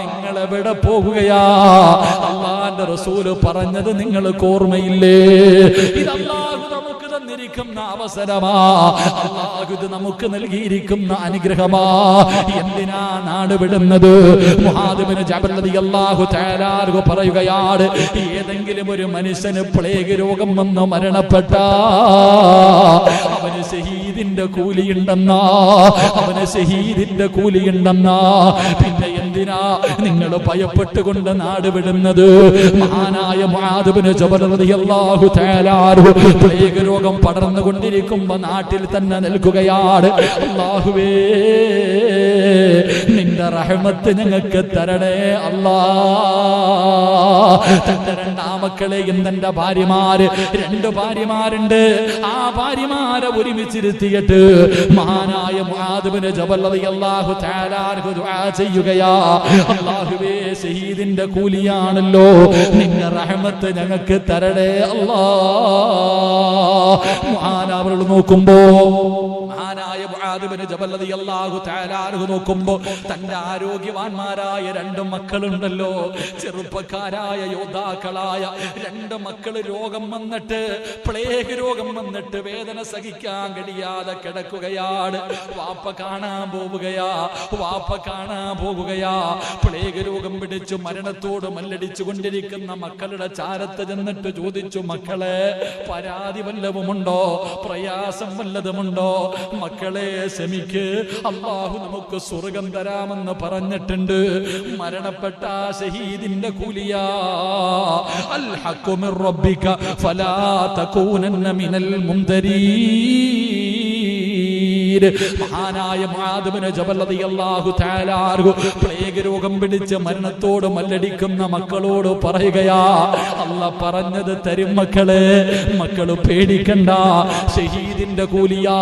നിങ്ങളെവിടെ പോകുകയാ? അല്ലാഹുവിന്റെ റസൂല് പറഞ്ഞത് നിങ്ങൾക്ക് ഓർമ്മയില്ലേ? ഇത് അല്ലാഹു നമുക്ക് തന്നിരിക്കുന്ന അവസരമാ, അല്ലാഹു ഇത് നമുക്ക് നൽകിയിരിക്കുന്ന അനുഗ്രഹമാ. എന്തിനാ നാട് വിടുന്നത്? മുആദ് ഇബ്നു ജബൽ റളിയല്ലാഹു തആല അൻഹു പറയുകയാണ്, ഏതെങ്കിലും ഒരു മനുഷ്യന് പ്ലേഗ് രോഗം വന്ന് മരണപ്പെട്ട അവന് ഷഹീദിന്റെ കൂലിയുണ്ടെന്നാ, അവന് ഷഹീദിന്റെ കൂലിയുണ്ടെന്നാ. പിന്നെ എന്തിനാ നിങ്ങൾ ഭയപ്പെട്ടുകൊണ്ട് നാട് വിടുന്നത്? മഹാനായ മുആദ് ഇബ്നു ജബൽ റളിയല്ലാഹു തആല അൻഹു പ്ലേഗ് രോഗം പടർന്നുകൊണ്ടിരിക്കുമ്പോ നാട്ടിൽ തന്നെ നിൽക്കുകയാണ്. അല്ലാഹുവേ, നിന്റെ റഹ്മത്ത് ഞങ്ങൾക്ക് തരണേ അല്ലാ. തന്റെ രണ്ടാമക്കളെയും തന്റെ ഭാര്യമാര്, 2 ഭാര്യമാരുണ്ട്, ആ ഭാര്യമാരെ ഒരുമിച്ചിരുത്തിയിട്ട് മഹാനായ മുആദ് ഇബ്നു ജബൽ റളിയല്ലാഹു തആല അൻഹു ദുആ ചെയ്യുകയാ. അല്ലാഹുവേ, ഷഹീദിന്റെ കൂലിയാണല്ലോ, നിന്റെ റഹ്മത്ത് ഞങ്ങൾക്ക് തരണേ അല്ലാ. മഹാനവർ നോക്കുമ്പോ, മഹാനായ മുആദ് ഇബ്നു ജബൽ റളിയല്ലാഹു തആല അൻഹു നോക്കുമ്പോ തന്റെ ആരോഗ്യവാന്മാരായ 2 മക്കളുണ്ടല്ലോ, ചെറുപ്പക്കാരായ യോദ്ധാക്കളായ 2 മക്കള് രോഗം വന്നിട്ട്, പ്ലേഗ് രോഗം വന്നിട്ട് വേദന സഹിക്കാൻ കഴിയാതെ കിടക്കുകയാണ്. വാപ്പ കാണാൻ പോകുകയാ. പ്ലേഗ് രോഗം പിടിച്ചു മരണത്തോട് മല്ലടിച്ചു കൊണ്ടിരിക്കുന്ന മക്കളുടെ ചാരത്ത് ചെന്നിട്ട് ചോദിച്ചു, മക്കളെ, പരാതി വല്ലതുമുണ്ടോ? പ്രയാസം വല്ലതുമുണ്ടോ? മക്കളെ, ക്ഷമിക്ക്, അല്ലാഹു നമുക്ക് സ്വർഗം തരാമെന്ന് പറഞ്ഞിട്ടുണ്ട്. മരണപ്പെട്ട ഷഹീദിന്റെ കൂലിയാ. അൽ ഹഖ്ഖു മിർ റബ്ബിക ഫലാ തകൂനന്ന മിനൽ മുംതരീൻ. മഹാനായ മുആദ് ഇബ്നു ജബൽ റളിയല്ലാഹു തആല അൻഹു പ്ലേഗ് രോഗം പിടിച്ച് മരണത്തോട് മല്ലടിക്കുന്ന മക്കളോട് പറയുകയാ, അല്ലാഹ് പറഞ്ഞത് തരും മക്കളെ, മക്കള് പേടിക്കണ്ട, ഷഹീദിന്റെ കൂലിയാ.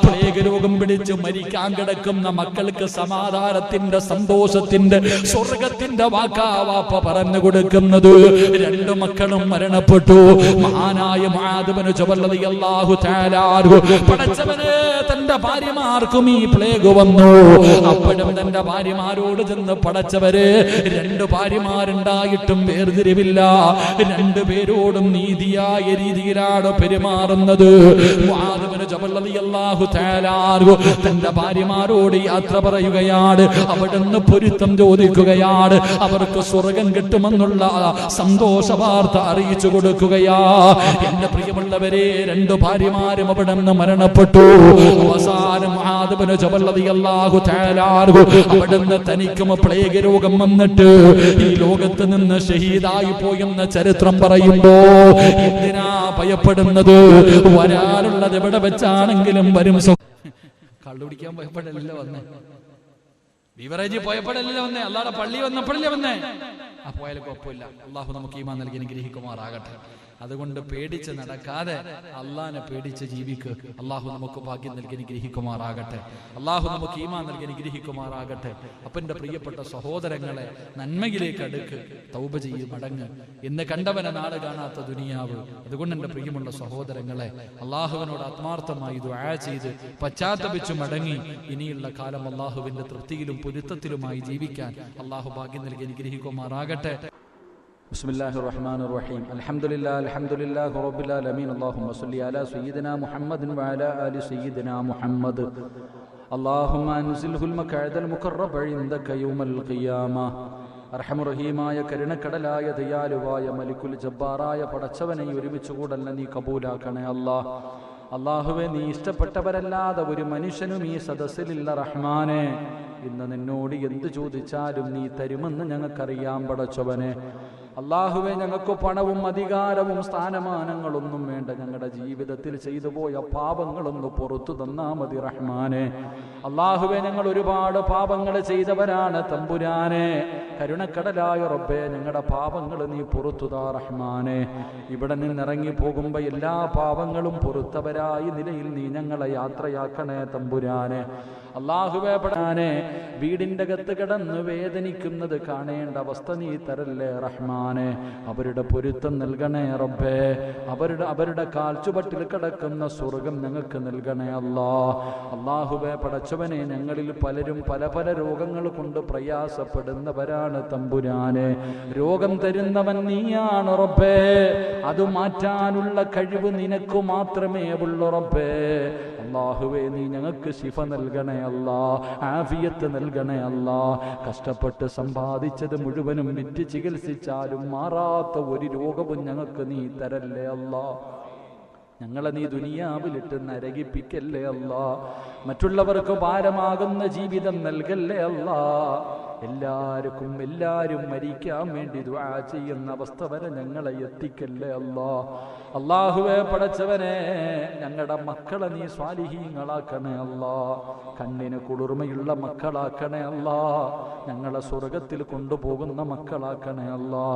പ്ലേഗ് പ്ലേഗ് രോഗം പിടിച്ച് മരിക്കാൻ കിടക്കുന്ന മക്കൾക്ക് സമാധാനത്തിന്റെ, സന്തോഷത്തിന്റെ, സ്വർഗത്തിന്റെ വാപ്പ പറഞ്ഞു കൊടുക്കുന്നത്. 2 മക്കളും മരണപ്പെട്ടു. മഹാനായ മുആദ് ഇബ്നു ജബൽ റളിയല്ലാഹു തആല അൻഹു പടച്ചവനെ തന്റെ ഭാര്യമാർക്കും ഈ പ്ലേഗ് വന്നു. അപ്പോഴും തന്റെ ഭാര്യമാരോട് ചെന്ന് പടച്ചവരെ 2 ഭാര്യമാരുണ്ടായിട്ടും വേർതിരിവില്ല, 2 പേരോടും നീതിയായ രീതിയിലാണ് പെരുമാറുന്നത്. മുആദ് ഇബ്നു ജബൽ റളിയല്ലാഹു തആല അൻഹു തന്റെ ഭാര്യമാരോട് യാത്ര പറയുകയാണ്. അവിടുന്ന് പൊരുത്തം ചോദിക്കുകയാണ്. അവർക്ക് സ്വർഗം കിട്ടുമെന്നുള്ള സന്തോഷ വാർത്ത അറിയിച്ചു കൊടുക്കുകയാ. എന്റെ പ്രിയമുള്ളവരെ, 2 ഭാര്യമാരും അവിടുന്ന് മരണപ്പെട്ടു. അവസാനം മുആദ് ഇബ്നു ജബൽ റളിയല്ലാഹു തആല അൻഹു അവിടുന്ന് തനിക്കും പ്ലേഗ് രോഗം വന്നിട്ട് ഈ ലോകത്ത് നിന്ന് ഷഹീദായി പോയെന്ന ചരിത്രം പറയുമ്പോ എന്തിനാ ഭയപ്പെടുന്നത്? വരാനുള്ളത് എവിടെ വെച്ചാണെങ്കിലും വരും. കള്ളുപിടിക്കാൻ ഭയപ്പെടല്ല വന്നേ, ബീവറേജ് പോയപ്പോഴല്ലേ വന്നേ, അല്ലാതെ പള്ളി വന്നപ്പോഴല്ലേ വന്നേ. ആ പോയാലും കുഴപ്പമില്ല. അള്ളാഹു നമുക്ക് ഈമാൻ നൽകി അനുഗ്രഹിക്കുമാറാകട്ടെ. അതുകൊണ്ട് പേടിച്ച് നടക്കാതെ അള്ളാനെ പേടിച്ച് ജീവിക്ക്. അള്ളാഹു നമുക്ക് ഭാഗ്യം നൽകി അനുഗ്രഹിക്കുമാറാകട്ടെ. അള്ളാഹു നമുക്ക് ഈമാൻ നൽകി അനുഗ്രഹിക്കുമാറാകട്ടെ. അപ്പൊ എന്റെ പ്രിയപ്പെട്ട സഹോദരങ്ങളെ, നന്മയിലേക്ക് അടുക്ക്, തൗബ ചെയ്യ്, മടങ്ങ്. ഇന്ന് കണ്ടവനെ നാളെ കാണാത്ത ദുനിയാവ്. അതുകൊണ്ട് എന്റെ പ്രിയമുള്ള സഹോദരങ്ങളെ, അള്ളാഹുവിനോട് ആത്മാർത്ഥമായി ദുആ ചെയ്ത് പശ്ചാത്തപിച്ചു മടങ്ങി ഇനിയുള്ള കാലം അള്ളാഹുവിന്റെ തൃപ്തിയിലും പൊരുത്തത്തിലുമായി ജീവിക്കാൻ അള്ളാഹു ഭാഗ്യം നൽകി അനുഗ്രഹിക്കുമാറാകട്ടെ. ബിസ്മില്ലാഹിർ റഹ്മാനിർ റഹീം. അൽഹംദുലില്ലാഹി റബ്ബിൽ ആലമീൻ. അല്ലാഹുമ്മ സ്വല്ലി അലാ സയ്യിദിനാ മുഹമ്മദിൻ വഅലാ ആലി സയ്യിദിനാ മുഹമ്മദ്. അല്ലാഹുമ്മ അൻസിൽഹുൽ മഖഅദൽ മുഖറബ ഇൻദക യൗമൽ ഖിയാമ. അർഹമർ റഹീമായ കരുണക്കടലായ ദയാലുവായ മലിക്കുൽ ജബ്ബാറായ പടച്ചവനെ ഒരുമിച്ച് കൂടല്ല നീ കബൂലാക്കണേ അല്ലാഹ്. അല്ലാഹുവേ, നീ ഇഷ്ടപ്പെട്ടവരല്ലാതെ ഒരു മനുഷ്യനും ഈ സദസ്സിലില്ല റഹ്മാനെ. ഇന്ന് നിന്നോട് എന്ത് ചോദിച്ചാലും നീ തരുമെന്ന് ഞങ്ങൾക്കറിയാം പടച്ചവനെ. അല്ലാഹുവേ, ഞങ്ങൾക്ക് പണവും അധികാരവും സ്ഥാനമാനങ്ങളൊന്നും വേണ്ട. ഞങ്ങളുടെ ജീവിതത്തിൽ ചെയ്തു പോയ പാപങ്ങളൊന്ന് പുറത്തു തന്നാ മതി റഹ്മാനെ. അല്ലാഹുവേ, ഞങ്ങൾ ഒരുപാട് പാപങ്ങൾ ചെയ്തവരാണ് തമ്പുരാനെ. കരുണക്കടലായ റബ്ബേ, ഞങ്ങളുടെ പാപങ്ങൾ നീ പുറത്തു താ റഹ്മാനെ. ഇവിടെ നിന്നിറങ്ങി പോകുമ്പോ എല്ലാ പാപങ്ങളും പുറത്തവരായി നിലയിൽ നീ ഞങ്ങളെ യാത്രയാക്കണേ തമ്പുരാനെ. അല്ലാഹുവേ, പെടാനെ വീടിന്റെ അകത്ത് കിടന്ന് വേദനിക്കുന്നത് കാണേണ്ട അവസ്ഥ നീ തരല്ലേ റഹ്മാനെ. അവരുടെ പൊരുത്തം നൽകണേ റബ്ബേ. അവരുടെ കാൽച്ചുവട്ടിൽ കിടക്കുന്ന സ്വർഗം ഞങ്ങൾക്ക് നൽകണേ അല്ലാ. അല്ലാഹുവേ, പടച്ചവനെ, ഞങ്ങളിൽ പലരും പല പല രോഗങ്ങൾ കൊണ്ട് പ്രയാസപ്പെടുന്നവരാണ് തമ്പുരാനെ. രോഗം തരുന്നവൻ നീയാണ് റബ്ബേ. അത് മാറ്റാനുള്ള കഴിവ് നിനക്ക് മാത്രമേ ഉള്ളൂ റബ്ബേ. അല്ലാഹുവേ, നീ ഞങ്ങൾക്ക് ശിഫ നൽകണേ അല്ലാ, ആഫിയത്ത് നൽകണേ അല്ലാ. കഷ്ടപ്പെട്ട് സമ്പാദിച്ചത് മുഴുവനും വിറ്റ് ചികിത്സിച്ചാലും മാറാത്ത ഒരു രോഗവും ഞങ്ങൾക്ക് നീ തരല്ലേ അല്ലാ. ഞങ്ങളെ നീ ദുനിയാവിലിട്ട് നരകിപ്പിക്കല്ലേ അല്ലാ. മറ്റുള്ളവർക്ക് ഭാരമാകുന്ന ജീവിതം നൽകല്ലേ അല്ലാ. എല്ലാവരും മരിക്കാൻ വേണ്ടി ദുആ ചെയ്യുന്ന അവസ്ഥ വരെ ഞങ്ങളെ എത്തിക്കല്ലേ അല്ലാ. അല്ലാഹുവേ, പടച്ചവനെ, ഞങ്ങളുടെ മക്കളെ നീ സ്വാലിഹീങ്ങളാക്കണേ അല്ലാ. കണ്ണിന് കുളിർമയുള്ള മക്കളാക്കണേ അല്ലാ. ഞങ്ങളെ സ്വർഗത്തിൽ കൊണ്ടുപോകുന്ന മക്കളാക്കണേ അല്ലാ.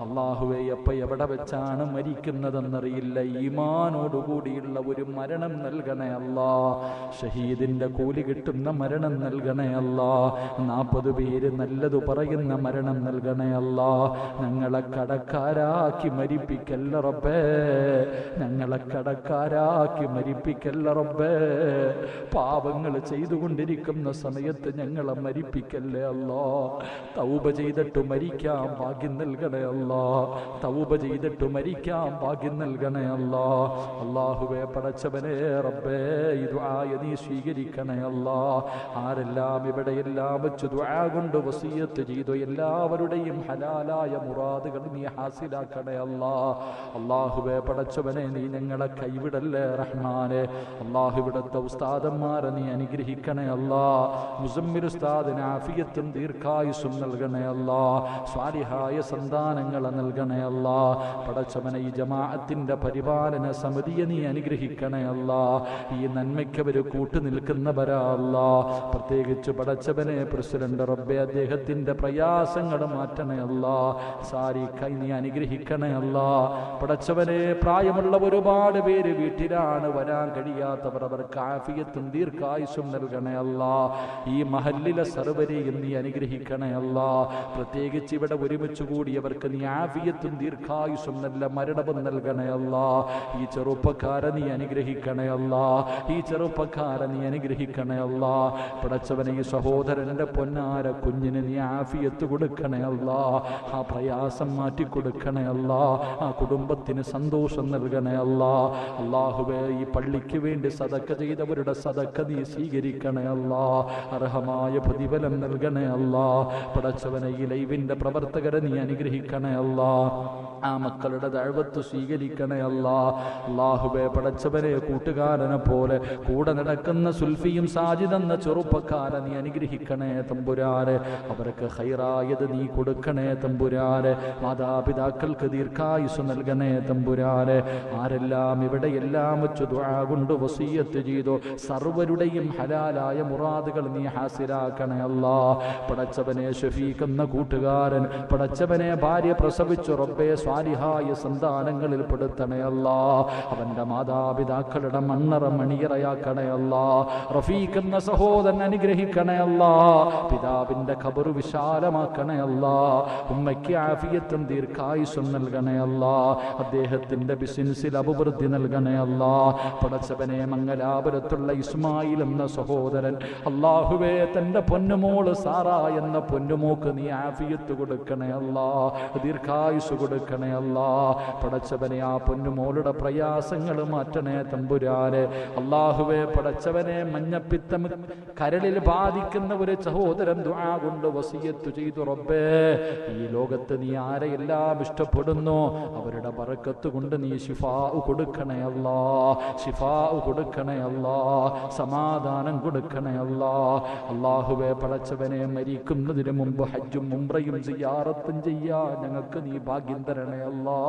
അല്ലാഹുവേ, എപ്പോൾ എവിടെ വെച്ചാണ് മരിക്കുന്നതെന്നറിയില്ല. ഈമാനോടുകൂടിയുള്ള ഒരു മരണം നൽകണേ അല്ലാ. ഷഹീദിന്റെ കൂലി കിട്ടുന്ന മരണം നൽകണേ അല്ലാ. 40 പേര് നല്ലത് പറയുന്ന മരണം നൽകണേ അല്ലാ. ഞങ്ങളെ കടക്കാരാക്കി മരിപ്പിക്കല്ല റബ്ബേ. ഞങ്ങളെ കടക്കാരാക്കി മരിപ്പിക്കല്ല റബ്ബേ. പാപങ്ങൾ ചെയ്തുകൊണ്ടിരിക്കുന്ന സമയത്ത് ഞങ്ങളെ മരിപ്പിക്കല്ലേ അല്ലാ. തൗബ ചെയ്തിട്ട് മരിക്കാൻ ഭാഗ്യം നൽകണേ അല്ലാ. തൗബ ചെയ്തിട്ട് മരിക്കാൻ ഭാഗ്യം നൽകണേ അല്ലാ. അല്ലാഹുവേ, പടച്ചവനെ റബ്ബേ, ഈ ദുആ നീ സ്വീകരിക്കണേ അല്ലാ. ആരെല്ലാം ഇവിടെയെല്ലാം വെച്ച് ദുആ കൊണ്ട് വസിയത്ത് ചെയ്തു എല്ലാവരുടെയും ഹലാലായ മുറാദുകൾ നീ ഹാസിലാക്കണേ അല്ലാ. അല്ലാഹുവേ, പടച്ചവനെ, നീ ഞങ്ങളെ കൈവിടല്ലേ റഹ്മാനെ. അല്ലാഹു, ഇവിടുത്തെ ഉസ്താദന്മാരെ നീ അനുഗ്രഹിക്കണേ അല്ലാ. മുസമ്മിൽ ഉസ്താദിന് ആഫിയത്തും ദീർഘായുസ്സും നൽകണേ അല്ലാ. സ്വാലിഹായ സന്താനങ്ങളെ നൽകണേ അല്ലാ. പടച്ചവനെ, ഈ ജമാഅത്തിന്റെ പരിപാലന സമിതിയെ നീ അനുഗ്രഹിക്കണേ അല്ലാ. ഈ നന്മയ്ക്ക് അവർ കൂട്ടുനിൽ നിൽക്കുന്നവരാ അല്ലാ. പ്രത്യേകിച്ച് പടച്ചവനെ പ്രസിഡന്റ് റബ്ബേ, അദ്ദേഹത്തിന്റെ പ്രയാസങ്ങൾ മാറ്റണേ അല്ലാ. സാരിക്കായി നീ അനുഗ്രഹിക്കണേ അല്ലാ. പടച്ചവനെ പ്രായമുള്ള ഒരുപാട് പേര് വീട്ടിലാണ്, വരാൻ കഴിയാത്തവർ, അവർക്ക് ആഫിയത്തും ദീർഘായുസ്സും നൽകണേ അല്ലാ. ഈ മഹല്ലിലെ സർവരെയും നീ അനുഗ്രഹിക്കണേ അല്ലാ. പ്രത്യേകിച്ച് ഇവിടെ ഒരുമിച്ച് കൂടിയവർക്ക് നീ ആഫിയത്തും ദീർഘായുസ്സും നല്ല മരണവും നൽകണേ അല്ലാ. ഈ ചെറുപ്പക്കാരെ നീ അനുഗ്രഹിക്കണേ അല്ലാ. ഈ ചെറുപ്പക്കാരെ നീ അനുഗ്രഹിക്കണേ അല്ലാ. പടച്ചവനെ ഈ സഹോദരന്റെ പൊന്നാര കുഞ്ഞിന് നീ ആഫിയത്ത് കൊടുക്കണേ അല്ലാ. ആ പ്രയാസം മാറ്റി കൊടുക്കണേ അല്ലാ. ആ കുടുംബത്തിന് സന്തോഷം നൽകണേ അല്ലാ. അല്ലാഹുവേ, ഈ പള്ളിക്ക് വേണ്ടി സദക്ക ചെയ്തവരുടെ സദക്ക നീ സ്വീകരിക്കണേ അല്ലാ. അർഹമായ പ്രതിഫലം നൽകണേ അല്ലാ. പടച്ചവനെ ഈ ലൈവിന്റെ പ്രവർത്തകരെ നീ അനുഗ്രഹിക്കണേ അല്ലാ. ആ മക്കളുടെ ദഅവത്ത് സ്വീകരിക്കണേ അല്ലാ. അല്ലാഹുവേ, പടച്ചവനെ കൂട്ടുകാരനെ പോലെ കൂടെ നടക്കുന്ന സുൽഫിയും സാജിദ് എന്ന ചെറുപ്പക്കാരെ നീ അനുഗ്രഹിക്കണേ തമ്പുരാനെ. അവർക്ക് ഖൈറായത് നീ കൊടുക്കണേ തമ്പുരാനെ. മാതാപിതാക്കൾക്ക് ദീർഘായുസ് നൽകണേ തമ്പുരാനെ. ആരെല്ലാം ഇവിടെ എല്ലാം വെച്ച് ദുആ കൊണ്ട് വസിയത്ത് ചെയ്തോ സർവരുടെയും ഹലാലായ മുറാദുകൾ നീ ഹാസിലാക്കണേ അല്ലാ. പടച്ചവനെ ഷഫീഖ് എന്ന കൂട്ടുകാരൻ പടച്ചവനെ ഭാര്യ പ്രസവിച്ചു റബ്ബേ സ്വാലിഹായ സന്താനങ്ങളിൽ പെടുത്തണേ അല്ലാ. അവന്റെ മാതാപിതാക്കളുടെ മണ്ണറ മണിയറയാക്കണേ അല്ലാ. റഫീഖ് എന്ന സഹോദരൻ അനുഗ്രഹിക്കണേ അല്ലാ. പിതാവിന്റെ ഖബർ വിശാലമാക്കണേ അല്ലാ. ഉമ്മയ്ക്ക് ആഫിയത്തും ദീർഘായുസ്സും നൽകണേ അല്ലാ. അദ്ദേഹത്തിന്റെ ബിസിനസ്സിൽ അഭിവൃദ്ധി നൽകണേ അല്ലാ. പടച്ചവനെ മംഗലാപുരത്തുള്ള ഇസ്മായിൽ എന്ന സഹോദരൻ അല്ലാഹുവേ, തന്റെ പൊന്നുമോള് സാറ എന്ന പൊന്നുമോക്ക് നീ ആഫിയത്ത് കൊടുക്കണേ അല്ലാ. ദീർഘായുസ് കൊടുക്കണേ അല്ലാ. പടച്ചവനെ ആ പൊന്നുമോളുടെ പ്രയാസങ്ങൾ മാറ്റണേ തമ്പുരാനെ. അല്ലാഹുവേ, പടച്ചവനെ മഞ്ഞപ്പിത്തം കരളിൽ ബാധിക്കുന്ന ഒരു സഹോദരൻ ദുആ കൊണ്ട് വസിയത്ത് ചെയ്തു റബ്ബേ, ഈ ലോകത്ത് നീ ആരെയെല്ലാം ഇഷ്ടപ്പെടുന്നു അവരുടെ ബറക്കത്ത് കൊണ്ട് നീ ശിഫാ കൊടുക്കണേ അല്ലാ. ശിഫാ കൊടുക്കണേ അല്ലാ. സമാധാനം കൊടുക്കണേ അല്ലാ. അല്ലാഹുവേ, പടച്ചവനെ മരിക്കുന്നതിന് മുമ്പ് ഹജ്ജും ഉംറയും സിയാറത്തും ചെയ്യാൻ ഞങ്ങൾക്ക് നീ ഭാഗ്യം തരണേ അല്ലാ.